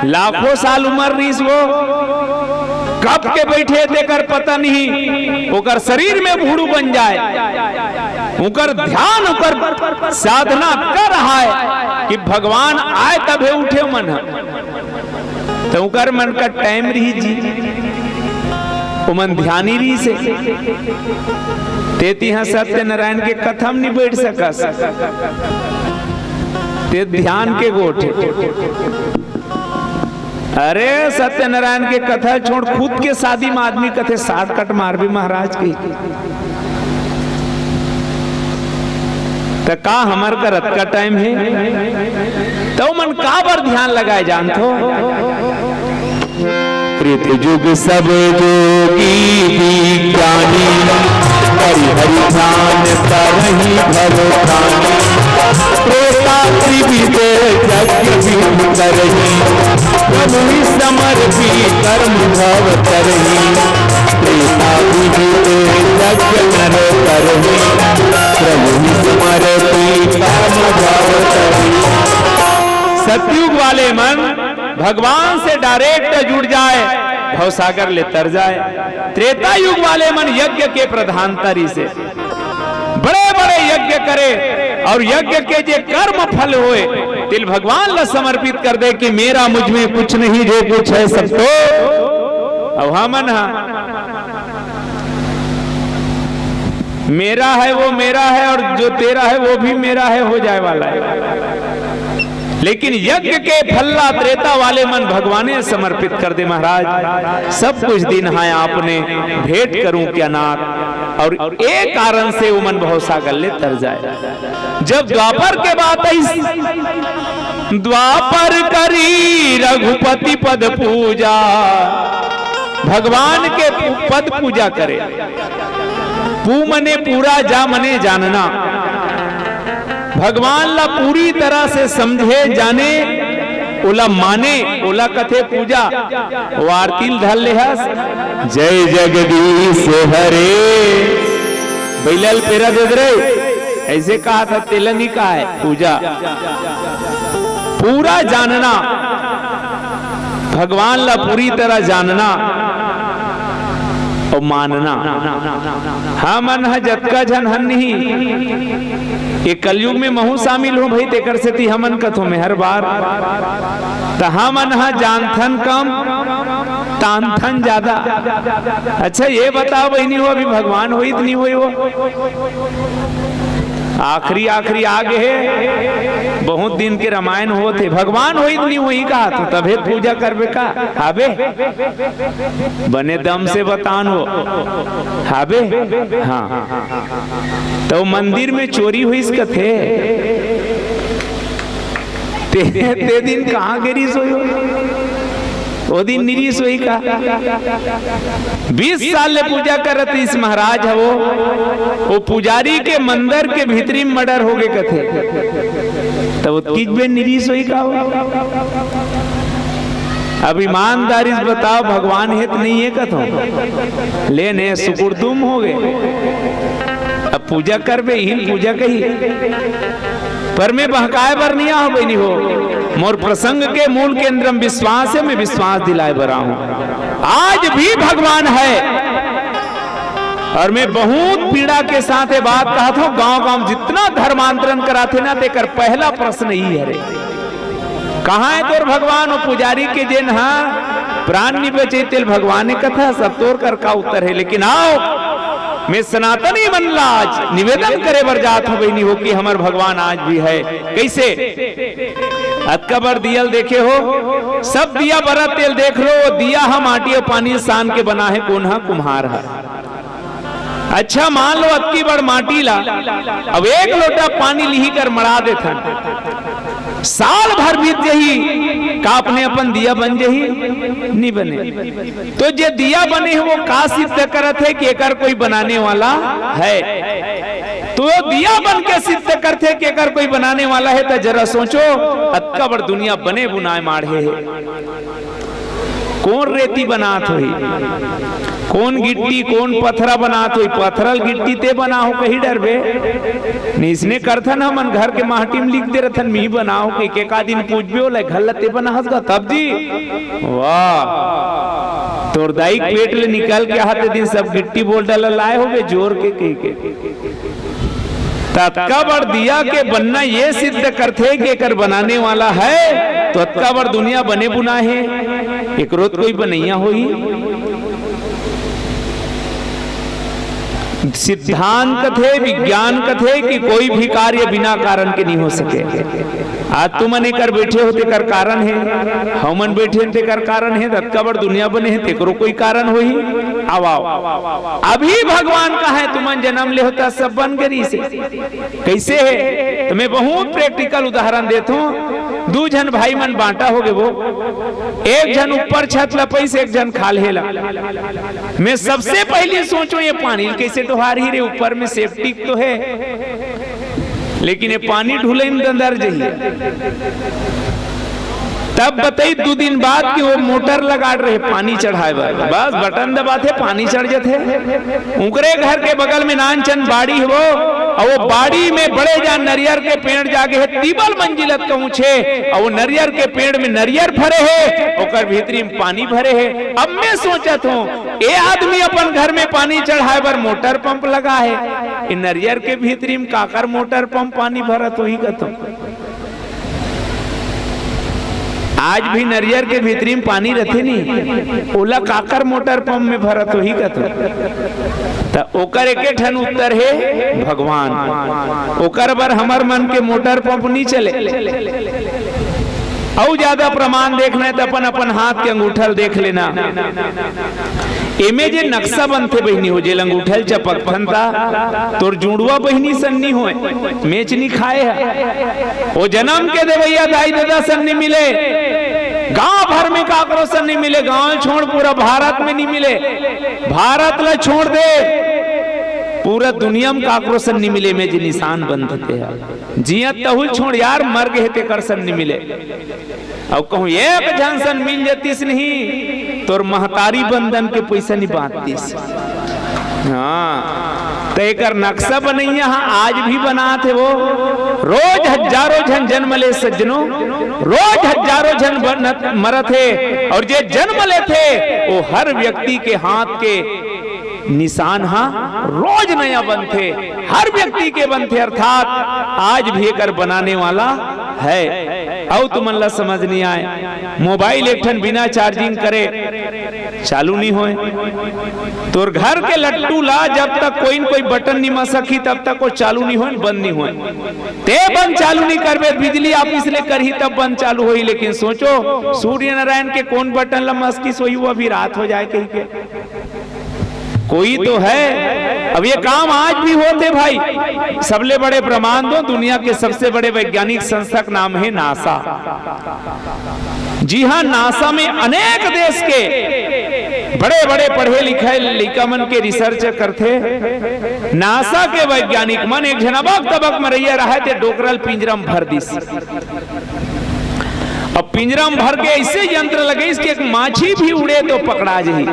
लाखों साल उम्र रीस वो कब के बैठे देकर पता नहीं, ओकर शरीर में भूड़ू बन जाए, उकर ध्यान उकर साधना कर रहा है कि भगवान आए तबे उठे मन, तो उकर मन का टाइम रही जी उमन ध्यानी रही से तेती हाँ सत्यनारायण के कथा में नहीं बैठ सकस, ते ध्यान के गोठे। अरे सत्यनारायण के कथा छोड़ खुद के शादी में आदमी कथे साठ कट मार भी महाराज की, तो का हमार का रत का टाइम है तो मन का बार ध्यान लगाए जानतो। कृत युग सब जोगी विज्ञानी, हरि हरि ध्यान करहि भवतानी, त्रेता त्रिविध यज्ञ विधि करहि, प्रभु समर्पी कर्म भव करहि, त्रेता विविध यज्ञ नर करहि, प्रभु समर्पी कर्म भव करहि। सतयुग वाले मन भगवान से डायरेक्ट जुड़ जाए, भवसागर ले तर जाए। त्रेता युग वाले मन यज्ञ के प्रधानता से बड़े बड़े यज्ञ करे और यज्ञ के जे कर्म फल होए तिल भगवान ला समर्पित कर दे कि मेरा मुझ में कुछ नहीं, जो कुछ है सब तो अब हमन मेरा है, वो मेरा है और जो तेरा है वो भी मेरा है, हो जाए वाला है। लेकिन यज्ञ के फल्ला त्रेता वाले मन भगवाने समर्पित कर दे महाराज, सब कुछ दिन है आपने भेंट करूं क्या नाथ, और एक कारण से वो मन बहुत सागर ले तर जाए। जब द्वापर के बात आई, द्वापर करी रघुपति पद पूजा, भगवान के पद पूजा करे, पू मने पूरा, जा मने जानना, भगवान ला पूरी तरह से समझे जाने, ओला माने, ओला कथे पूजा, वार्तिल धल लेहस जय जगदीश हरे बैलल पेरा दे दे, ऐसे कहा था तेलंगी का है पूजा। पूरा जानना, भगवान ला पूरी तरह जानना और मानना। हाँ मन है जतका जन हन नहीं, ये कलयुग में महू शामिल हो भाई, तेकर से ती हमन कथो में हर बार तो हमन हा जानथन कम तानथन ज्यादा। अच्छा ये बताओ बहनी हो अभी भगवान हो इतनी हुई हो, आखिरी आखिरी आगे है, बहुत दिन के रामायण हो थे, भगवान हो इतनी हुई कहा तो तबे पूजा करबे का हाबे, बने दम से बतान हो हाबे। हाँ तो मंदिर में चोरी हुई इसका थे, ते दिन कहाँ गिरी सोई वो दिन निरी सोई का 20 साल ले पूजा करत इस महाराज है वो पुजारी के मंदिर के भीतरी में मर्डर हो गए कथे तो किस बे निरी सोई का हो। अब ईमानदारी से बताओ भगवान हित नहीं है कथो लेने सुकुर्दुम हो गए। अब पूजा कर बे ही पूजा कही पर मैं बहकाए बर नहीं हो बनी हो मोर प्रसंग के मूल केंद्र में विश्वास है, मैं विश्वास दिलाए बरा हूं आज भी भगवान है। और मैं बहुत पीड़ा के साथ ये बात कहा था गांव-गांव जितना धर्मांतरण कराते ना तेकर पहला प्रश्न ही है रे कहाँ है तोर भगवान और पुजारी के जेन हाँ प्राण नहीं बचे तेल भगवान ने कथा सब तोर कर का उत्तर है। लेकिन आओ मैं सनातनी मनला आज निवेदन करे बर जात हो बहनी हो कि हमार भगवान आज भी है। कैसे अतकबर दियल देखे हो सब दिया बरा तेल देख लो दिया हम माटी और पानी सान के बना है कौन हा कुम्हार है। अच्छा मान लो अतकी बड़ माटी ला अब एक लोटा पानी लिही कर मरा देथन साल भर बीत जही का अपने अपन दिया बन जही नहीं बने। तो जे दिया बने वो का सिद्ध करत है कि एकर कोई बनाने वाला है। तो दिया बन के सिद्ध करते कि एकर कोई बनाने वाला है तो जरा सोचो अतका बड़ दुनिया बने बुनाए माढ़े है कौन रेती बनात हुई कौन गिट्टी कौन पथरा बनात हुई पथरल गिट्टी ते बना हो कहीं डर बे नहीं इसने करथन हमन घर के माटी में लिख दे रथन मी बनाओ कि के का दिन पूछबे हो ले घल्लते बना हसगा तब जी वाह तोर दाई पेट ले निकाल के हाथ दिन सब गिट्टी बोल डाल लाए हो बे जोर के कह के तत्का बड़ दिया के बनना ये सिद्ध करते कि एकर बनाने वाला है तो अतका बड़ दुनिया बने बुना है एक रोज कोई बनैया होई। सिद्धांत कथे विज्ञान कथे कि कोई भी कार्य बिना कारण के नहीं हो सके। आज तुमने कर बैठे होते कर कारण है हमन बैठे थे कर कारण है अतका बड़ दुनिया बने है तेकरो कोई कारण होई। आओ अभी भगवान का है तुमन जन्म ले होता सब बन गरी से कैसे है तो मैं बहुत प्रैक्टिकल उदाहरण देता हूँ। दो जन भाई मन बांटा हो गए वो एक जन ऊपर छत लपई से एक जन खाल हेला। मैं सबसे पहले सोचो ये पानी कैसे डोहार ही रे ऊपर में सेफ्टी तो है लेकिन ये पानी ढूले अंदर जाइए तब बताई 2 दिन बाद कि वो मोटर लगा रहे पानी चढ़ाए बस बटन दबाते पानी चढ़ जाते। उनकरे घर के बगल में नानचन बाड़ी हो और वो बाड़ी में बड़े जान नरियर के पेड़ जागे है तीबल मंजिलत का ऊंचे और वो नरियर के पेड़ में नरियर भरे है और भीतरी में पानी भरे है। अब मैं सोचत हूँ ये आदमी अपन घर में पानी चढ़ाए बर मोटर पंप लगा है नरियर के भीतरी में काकर मोटर पंप पानी भरत हो ही कहता आज भी नरियर के भीतरी में पानी रहते नहीं ओला काकर मोटर पंप में भरत हो ही कहते ओकर एके ठन उत्तर है भगवान ओकर बर हमर मन के मोटर पंप नहीं चले। और ज्यादा प्रमाण देखना है तो अपन अपन हाथ के अंगूठल देख लेना एमे जे नक्शा बनते बहनी हो जे अंगूठल चपक फनता तोर जुड़वा बहनी सन्नी हो मेच नहीं खाए है वो जन्म के देवैया दाई दादा सन्नी मिले गांव भर में काकरो सन नहीं मिले गांव छोड़ पूरा भारत में नहीं मिले भारत ला छोड़ दे पूरा दुनिया में काकरो सन नहीं मिले में जी निशान बनते हैं जियत तहुल छोड़ यार मर गए ते कर सन नहीं मिले और कहूँ एक जन सन मिल जातीस नहीं तोर महतारी बंधन के पैसा नहीं बांटतीस। हाँ तेकर नक्शा बनैया आज भी बनाते वो रोज हजारों जन जन्म ले सज्जनों रोज हजारों जन मरत है और जे जन्म ले थे वो हर व्यक्ति के हाथ के निशान रोज नया बनते हर व्यक्ति के बनते अर्थात आज भी कर बनाने वाला है। और तुमन ला समझ नहीं आए मोबाइल एक ठन बिना चार्जिंग करे चालू नहीं होए तोर घर के लट्टू ला जब तक कोई न कोई बटन नहीं मसकी तब तक वो चालू नहीं होए बंद नहीं होए ते बंद चालू नहीं करबे बिजली ऑफिस ले करही तब बंद चालू होई। लेकिन सोचो सूर्य नारायण के कौन बटन ला मसकी सोई वो अभी रात हो जाए कहीं के कोई तो है। अब ये काम आज भी होते भाई सबले बड़े प्रमाण दो दुनिया के सबसे बड़े वैज्ञानिक संस्था का नाम है नासा जी हाँ, नासा में अनेक देश के बड़े बड़े पढ़े लिखे लड़का मन के रिसर्च करते। नासा के वैज्ञानिक मन एक जनबक तबक में रहिए रहे थे, डोकरल पिंजरम भर दिस। अब पिंजरा में भर के ऐसे यंत्र लगे इसके एक माछी भी उड़े तो पकड़ा जाही।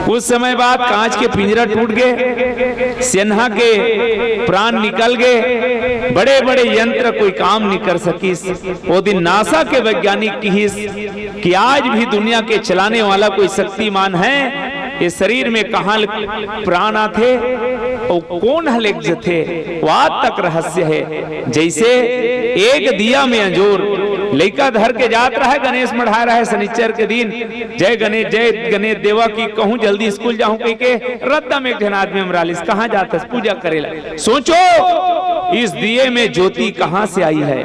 कुछ समय बाद कांच के पिंजरा टूट गए, सेन्हा के प्राण निकल गए, बड़े बड़े यंत्र कोई काम नहीं कर सकीस। वो दिन नासा के वैज्ञानिक कहिस कि आज भी दुनिया के चलाने वाला कोई शक्तिमान है, ये शरीर में कहां प्राण आते और कौन हलेक जथे, वो आज तक रहस्य है। जैसे एक दिया में अंजोर लड़का धर के जात रहा है, गणेश मढ़ा रहा है शनिचर के दिन, जय गणेश देवा की कहूं जल्दी स्कूल जाऊं कह के रद्दा में एक जन आदमी अमरालिस कहां जाता पूजा करेला। सोचो इस दिए में ज्योति कहां से आई है।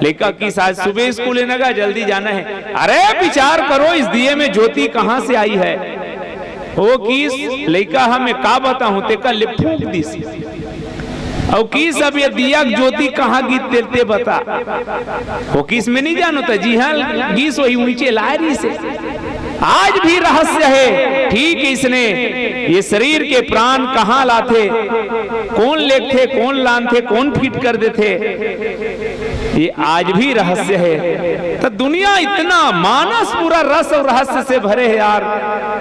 लड़का की आज सुबह स्कूल लगा, जल्दी जाना है। अरे विचार करो इस दिए में ज्योति कहां से आई है। वो किस लड़का हमें का बताऊं ते का फूंक दिस और किस अब ये दिया ज्योति कहाँ गीत तेलते बता। वो किस में नहीं जानो था। जी हाँ, गीस वही ऊंचे लारी से आज भी रहस्य है। ठीक इसने ये शरीर के प्राण कहाँ लाते, कौन लेते, कौन लानते, कौन फिट कर देते, ये आज भी रहस्य है। तो दुनिया इतना मानस पूरा रस और रहस्य से भरे है यार।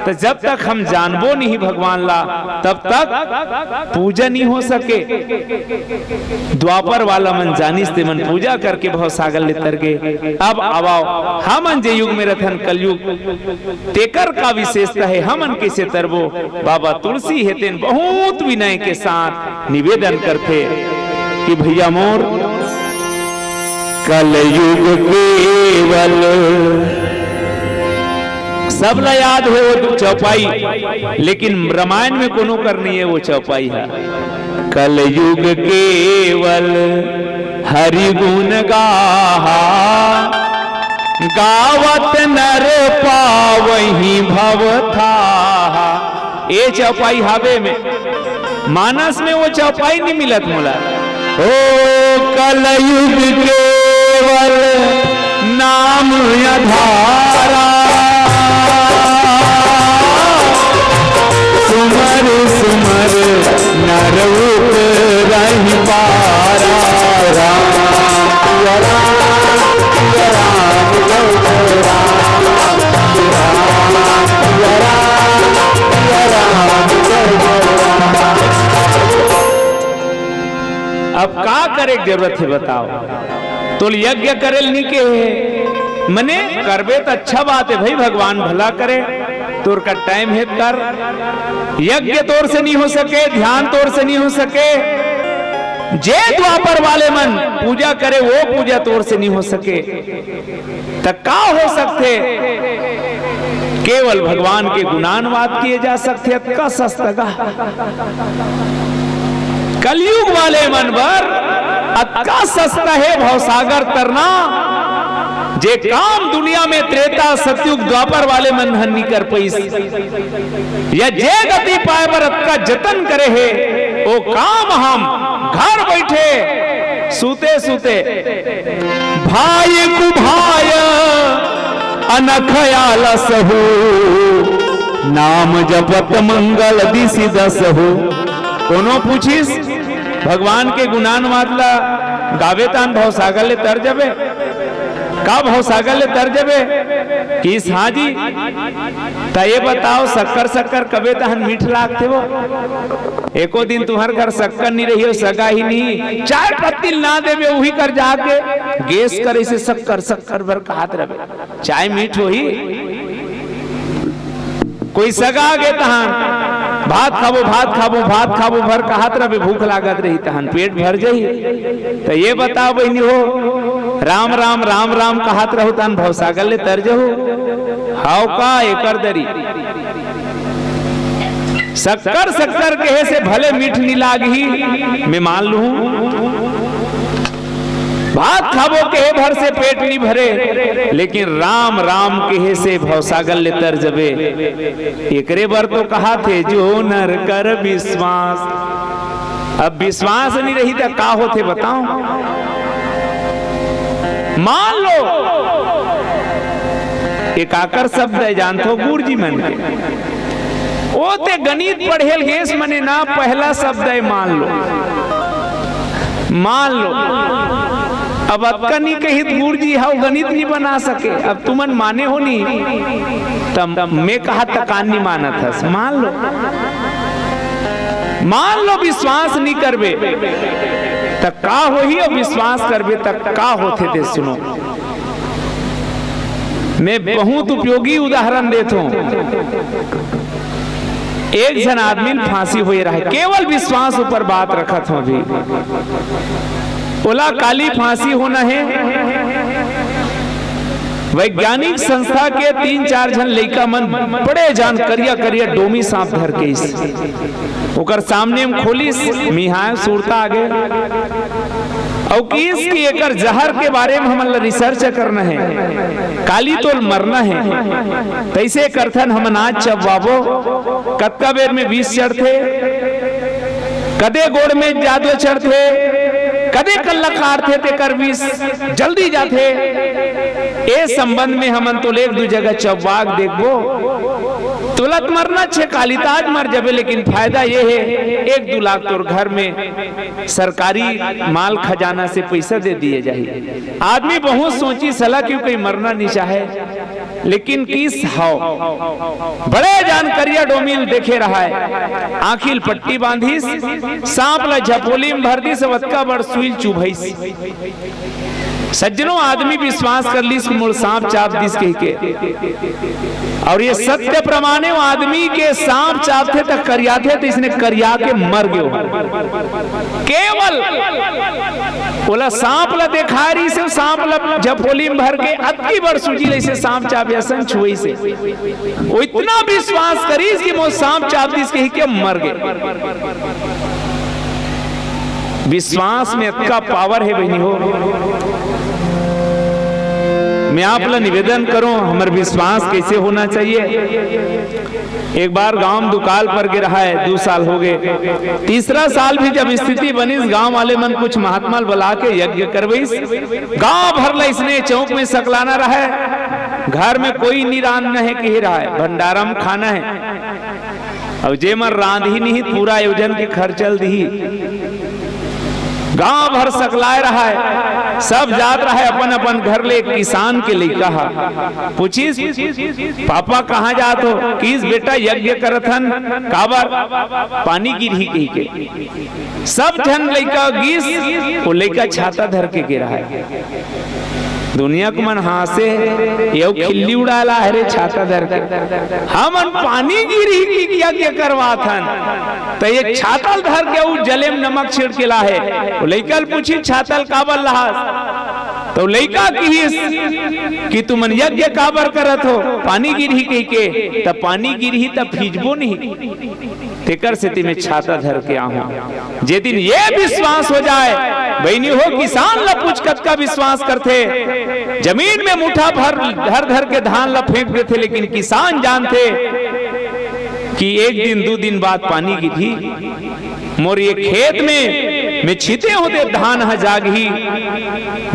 तो जब तक हम जानबो नहीं भगवान ला तब तक पूजा नहीं हो सके। द्वापर वाला मन जानिस ते मन पूजा करके बहुत सागर ले तर गए। अब आवाओ हमन जे युग में रथन कलयुग तेकर का विशेषता है, हमन कैसे तरबो। बाबा तुलसी हेतेन बहुत विनय के साथ निवेदन करते कि भैया मोर कलयुग केवल सब ला याद है वो चौपाई, लेकिन रामायण में कोनो करनी है वो चौपाई है। कलयुग केवल हरि गुण गाहा, गावत नर पावही भव था। ये चौपाई हावे में, मानस में वो चौपाई नहीं मिलत मोला। ओ कलयुग केवल नाम आधारा, सुमर सुमर नर रही पारा। राम अब का करे जरूरत है बताओ। तो यज्ञ करेल नहीं के मने करबे तो अच्छा बात है भाई, भगवान भला करे। तोर का टाइम है कर, यज्ञ तोर से नहीं हो सके, ध्यान तोर से नहीं हो सके, जे द्वापर वाले मन पूजा करे वो पूजा तोर से नहीं हो सके। तक का हो सकते, केवल भगवान के गुणानुवाद किए जा सकते। का सस्तगा कलयुग वाले मन पर अतका सस्ता है भवसागर तरना, जे काम दुनिया में त्रेता सतयुग द्वापर वाले मन नहीं कर पैस, या जे गति पाए पर अतका जतन करे है वो काम हम घर बैठे सूते सूते भाई को भाई अनखयाल सहु, नाम जपत मंगल दिशि दसहु। कोनो पूछिस भगवान के गुणानुवाद ला गावे तान भवसागर ले तर जबे, का भवसागर ले तर जबे किस। हाँ जी, ता ये बताओ शक्कर शक्कर कबे तहन मीठ लागते वो। एको दिन तुम्हार घर शक्कर नहीं रही हो, सगा ही नहीं, चाय पत्ती ना देवे वही कर जाके गैस करे से शक्कर शक्कर भर हाथ रहे, चाय मीठ हो ही। कोई सगा गे तहन भात खाबो भात खाबो भात खाबो भर कहत रहे, भूख लागत रही तहन पेट भर जाही। तो ये बताओ बहनी हो राम राम राम राम कहत रहो तहन भवसागर ले तर जहो। हाउ का एकर दरी शक्कर शक्कर कहे से भले मीठ नहीं लागी, मैं मान लूं। भात खाबो कहे भर से पेट नहीं भरे, लेकिन राम राम कहे से भवसागर ले तर जबे। एकरे बर तो कहा थे जो नर कर विश्वास। अब विश्वास नहीं रही तो का होते बताओ। मान लो एक आकर शब्द है जानथो गुरुजी मन के ओ ते गणित पढ़ेल हेस मने ना पहला शब्द है मान लो अब अक्का नहीं कही गुरुजी हाउ गणित नहीं बना सके अब तुमन माने हो नहीं तब मैं कहा तकान नहीं माना था मान लो विश्वास नहीं करबे तक का हो ही और विश्वास करबे तक का होते थे। सुनो मैं बहुत उपयोगी उदाहरण देता हूं। एक जन आदमी फांसी हो रहा है केवल विश्वास ऊपर बात रखा था अभी बोला काली फांसी होना है। वैज्ञानिक संस्था के 3-4 जन लड़का मन बड़े जान करिया डोमी सांप धर के ओकर सामने में खोलिस मिहाय सुरता आगे और किस की एकर जहर के बारे में हमन रिसर्च करना है काली तो मरना है तैसे करथन हम नाच चबाबो कत्का बेर में 20 चढ़ते कदे गोड़ में जादू चढ़ते कदे कल्ला कारथे ते कर 20 जल्दी जाते ए संबंध में हमन तो एक दू जगह चौबाग देखबो तुलत मरना छे काली ताज मर जाबे लेकिन फायदा ये है 1-2 लाख तोर घर में सरकारी माल खजाना से पैसा दे दिए जाए। आदमी बहुत सोची सलाह क्यों कोई मरना नहीं चाहे लेकिन किस हाव बड़े जानकारिया डोमिल देखे रहा है आखिल पट्टी बांधी सांप ला झपोली में भर दी सबका बड़ सुई चुभईस सज्जनों आदमी विश्वास कर ली मोर सांप चाप दिस के और ये सत्य प्रमाणे आदमी के सांप चापते तक करिया थे तो इसने करिया के मर गयो केवल बोला सांप ला देखा रही से सांप ला झपोली में भर के अति बड़ सूजी से सांप चाप ऐसा छुई से वो इतना विश्वास करी कि वो सांप चाप दिस के मर गए। विश्वास में इतना पावर है बहनी हो मैं आप ला निवेदन करूं हमारे विश्वास कैसे होना चाहिए। एक बार गांव दुकाल पर गिरा है 2 साल हो गए 3रा साल भी जब स्थिति बनी गांव वाले मन कुछ महात्मा बुला के यज्ञ करवईस गांव भर ला इसने चौक में सकलाना रहा है घर में कोई निरान नहीं कह रहा है भंडारा में खाना है और जे मन रांध ही नहीं पूरा आयोजन के खर्चल दी गांव भर सकलाए रहा है सब जात रहा है अपन अपन घर ले किसान के लइका पूछिस पापा कहाँ जात हो किस बेटा यज्ञ करथन काबर पानी गिरही कही के सब जन लइका गीस वो लइका छाता धर के गिरा है दुनिया को मन हासे यो खिल्ली उड़ाला है रे छाता धर के हम पानी गिरी की यज्ञ करवाथन तो ये छातल धर के उ जले में नमक छिड़क के लाहे वो लइका पूछी छातल काबर लहास तो लइका की तुम यज्ञ काबर करत हो पानी गिरही कही के तब पानी गिरही तब फीजबो नहीं तेकर से में छाता धर के आहूं जे दिन ये विश्वास हो जाए बहनी हो किसान ला पूछ का विश्वास करते जमीन में मुठा भर धर के धान ला फेंक देते लेकिन किसान जानते कि 1 दिन 2 दिन बाद पानी गिरी मोर ये खेत में मैं छीते होते धान जागी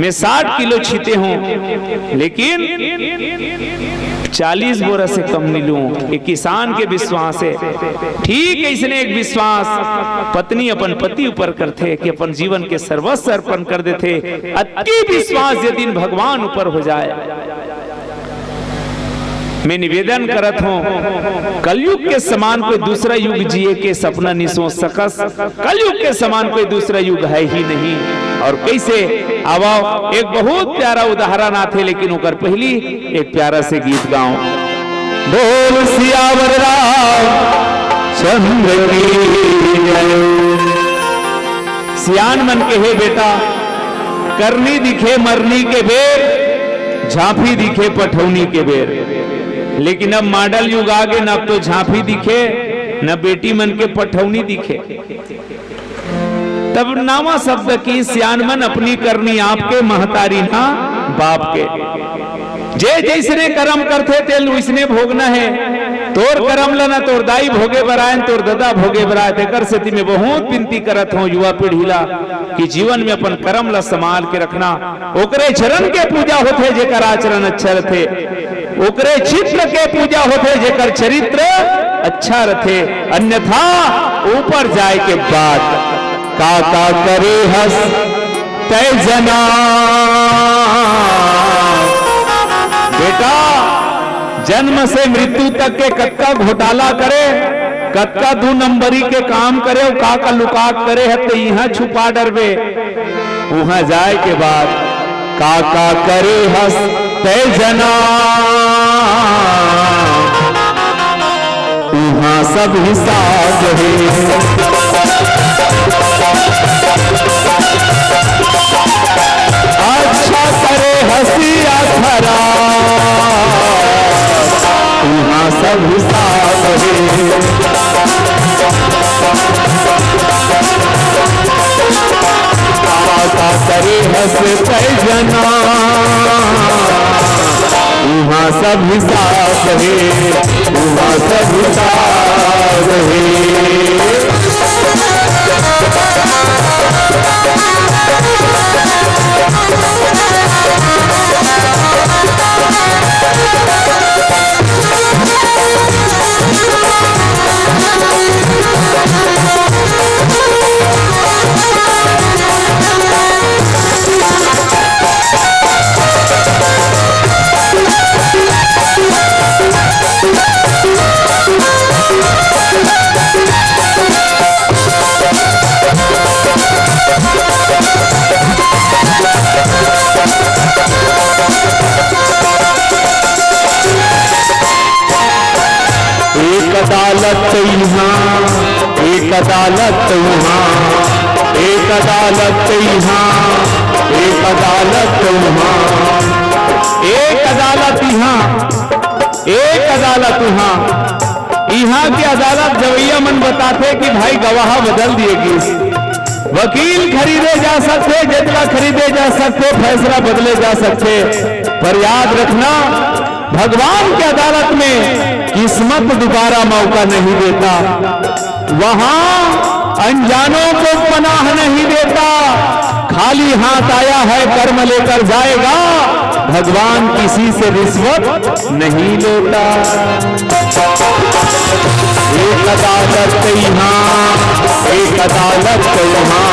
मैं 60 किलो छीते हूं लेकिन 40 बोरा से कम नहीं लूं ये किसान के विश्वास है। ठीक है इसने एक विश्वास पत्नी अपन पति ऊपर करते कि अपन जीवन के सर्वस्व अर्पण कर देते अति विश्वास ये दिन भगवान ऊपर हो जाए। मैं निवेदन करत हूँ कलयुग के समान कोई दूसरा युग जिए के सपना नहीं सोच सकस कलयुग के समान कोई दूसरा युग है ही नहीं। और कैसे आवाओ एक बहुत प्यारा उदाहरण आते लेकिन उकर पहली एक प्यारा से गीत गाऊं बोल सियावर रामचंद्र की जय। सियान मन के हे बेटा करनी दिखे मरनी के बेर झांपी दिखे पठौनी के बेर लेकिन अब मॉडल युग आ गए न अब तो झांपी दिखे न बेटी मन के पठौनी दिखे। तब नामा शब्द की सियान मन अपनी करनी आपके महतारी ना बाप के जे जैसने कर्म करते तेल उसने भोगना है तोर कर्म लना तोर दाई भोगे बरायन तोर दादा भोगे बराय तेकर से मैं बहुत विनती करत हूँ युवा पीढ़ी ला कि जीवन में अपन कर्म ला संभाल के रखना ओकरे चरण के पूजा होते जेकर आचरण अच्छा रहे ओकरे चित्र के पूजा होते जेकर चरित्र अच्छा रथे, अन्यथा ऊपर जाए के बाद का करे हस तय जना। बेटा जन्म से मृत्यु तक के कत्का घोटाला करे, कत्का 2 नंबरी के काम करे, का लुकात करे है तो यहाँ छुपा डरबे, वहां जाए के बाद का करे हस तय जना। वहां सब हिसाब है, अच्छा करे हंसिया खरा, वहां सब हिसाब है। का करे हंस तय जना, वहां सब हिसाब है, वहां सब हिसाब है। एक अदालत यहाँ, एक अदालत वहाँ, एक अदालत यहाँ, एक अदालत वहाँ, एक अदालत यहाँ, एक अदालत वहाँ। यहाँ की अदालत जवैया मन बताते कि भाई गवाह बदल दिएगी, वकील खरीदे जा सकते, जितना खरीदे जा सकते, फैसला बदले जा सकते, पर याद रखना भगवान की अदालत में किस्मत दोबारा मौका नहीं देता, वहां अनजानों को पनाह नहीं देता। खाली हाथ आया है कर्म लेकर जाएगा, भगवान किसी से रिश्वत नहीं लेता। एक अदालत यहाँ, एक अदालत यहाँ,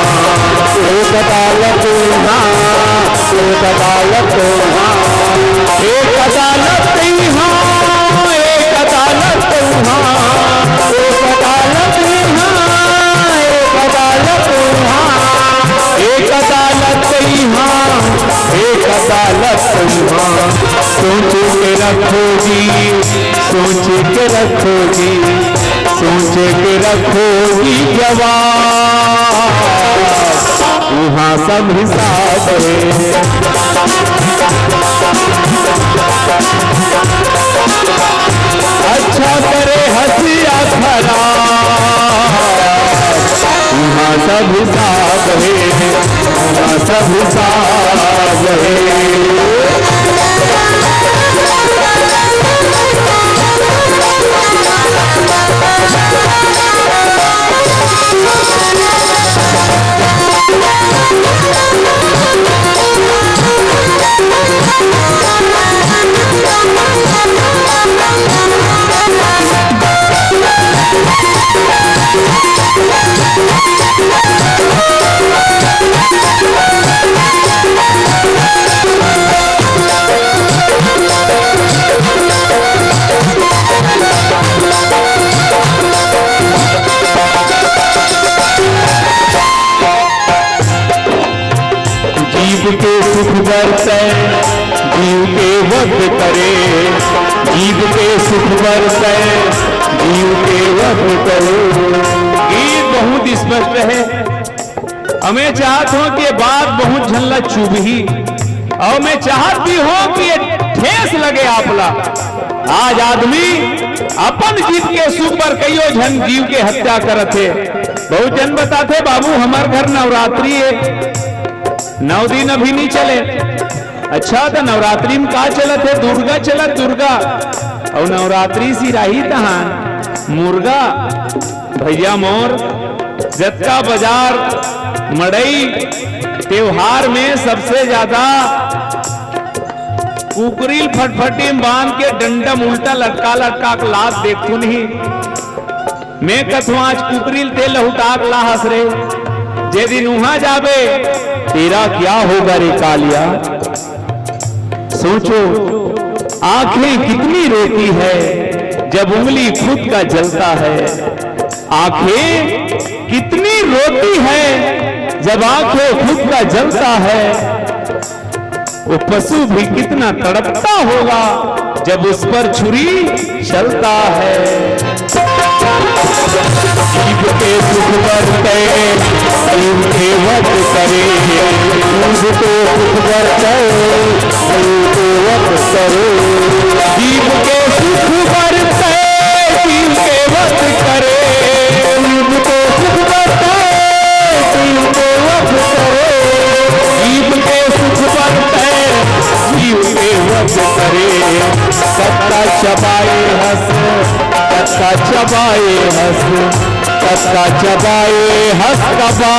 एक अदालत यहाँ, एक अदालत यहाँ, एक अदालत यहाँ, एक अदालत यहाँ, एक अदालत यहाँ, एक अदालत यहाँ, एक अदालत यहाँ, एक अदालत यहाँ। सोच के रखोगी, सोच के रखोगी, सोच के रखोगी जवाब, वहाँ सब हिसाब है। अच्छा करे हंसिया खरा, वहाँ सब हिसाब है, वहाँ सब हिसाब है। जीव के सुख बरसे, जीव के वध करे, जीव के सुख बरसे, जीव के वध करे। गीत बहुत स्पष्ट है, हमें चाहत हो कि ये बात बहुत झल्ला चुभही, और मैं चाहत भी हूं कि ये ठेस लगे आपला। आज आदमी अपन जीव के सुख पर कईयों जन जीव के हत्या करते। बहुत जन बताते बाबू हमार घर नवरात्रि है, 9 दिन अभी नहीं चले। अच्छा तो नवरात्रि में का चलत है? दुर्गा चलत, दुर्गा। और नवरात्रि सी रही तहां मुर्गा भैया मोर जत्ता बाजार मड़ई त्योहार में सबसे ज्यादा कुकरील फटफटी में बांध के डंडम उल्टा लटका लटका के लात देखू नहीं। मैं कथू आज कुकरील ते लहुटाक लाहस रे, जे दिन वहां जाबे तेरा क्या होगा रे कालिया। सोचो आंखें कितनी रोती है जब उंगली खुद का जलता है। आंखें कितनी रोती है जब आंखें खुद का जलता है। वो पशु भी कितना तड़पता होगा जब उस पर छुरी चलता है। जीव के सुख बरते जीव के वध करे, जीव को सुख बरते जीव को वध करे। जीव के सुख बरते जीव के वध करे, जीव को सुख बरते जीव को वध करे। जीव के सुख बरते जीव के वध करे। सत्ता चबाए हंस सत्ता चबाए हंस सत्ता चबाए हंस कबा।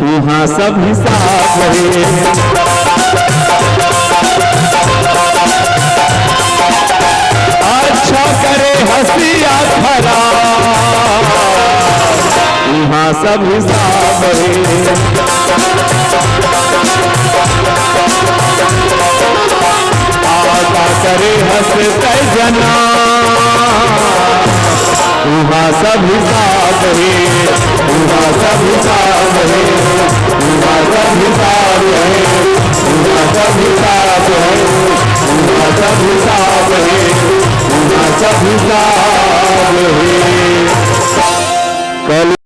वहां सब हिसाब है। अच्छा करे हंसिया खरा, वहां सब हिसाब है। आगा करे हंसते जना, वहां सब हिसाब है। वहां सब हिसाब है। वहां सब हिसाब है। वहां सब हिसाब है। वहां सब हिसाब है। वहां सब हिसाब है।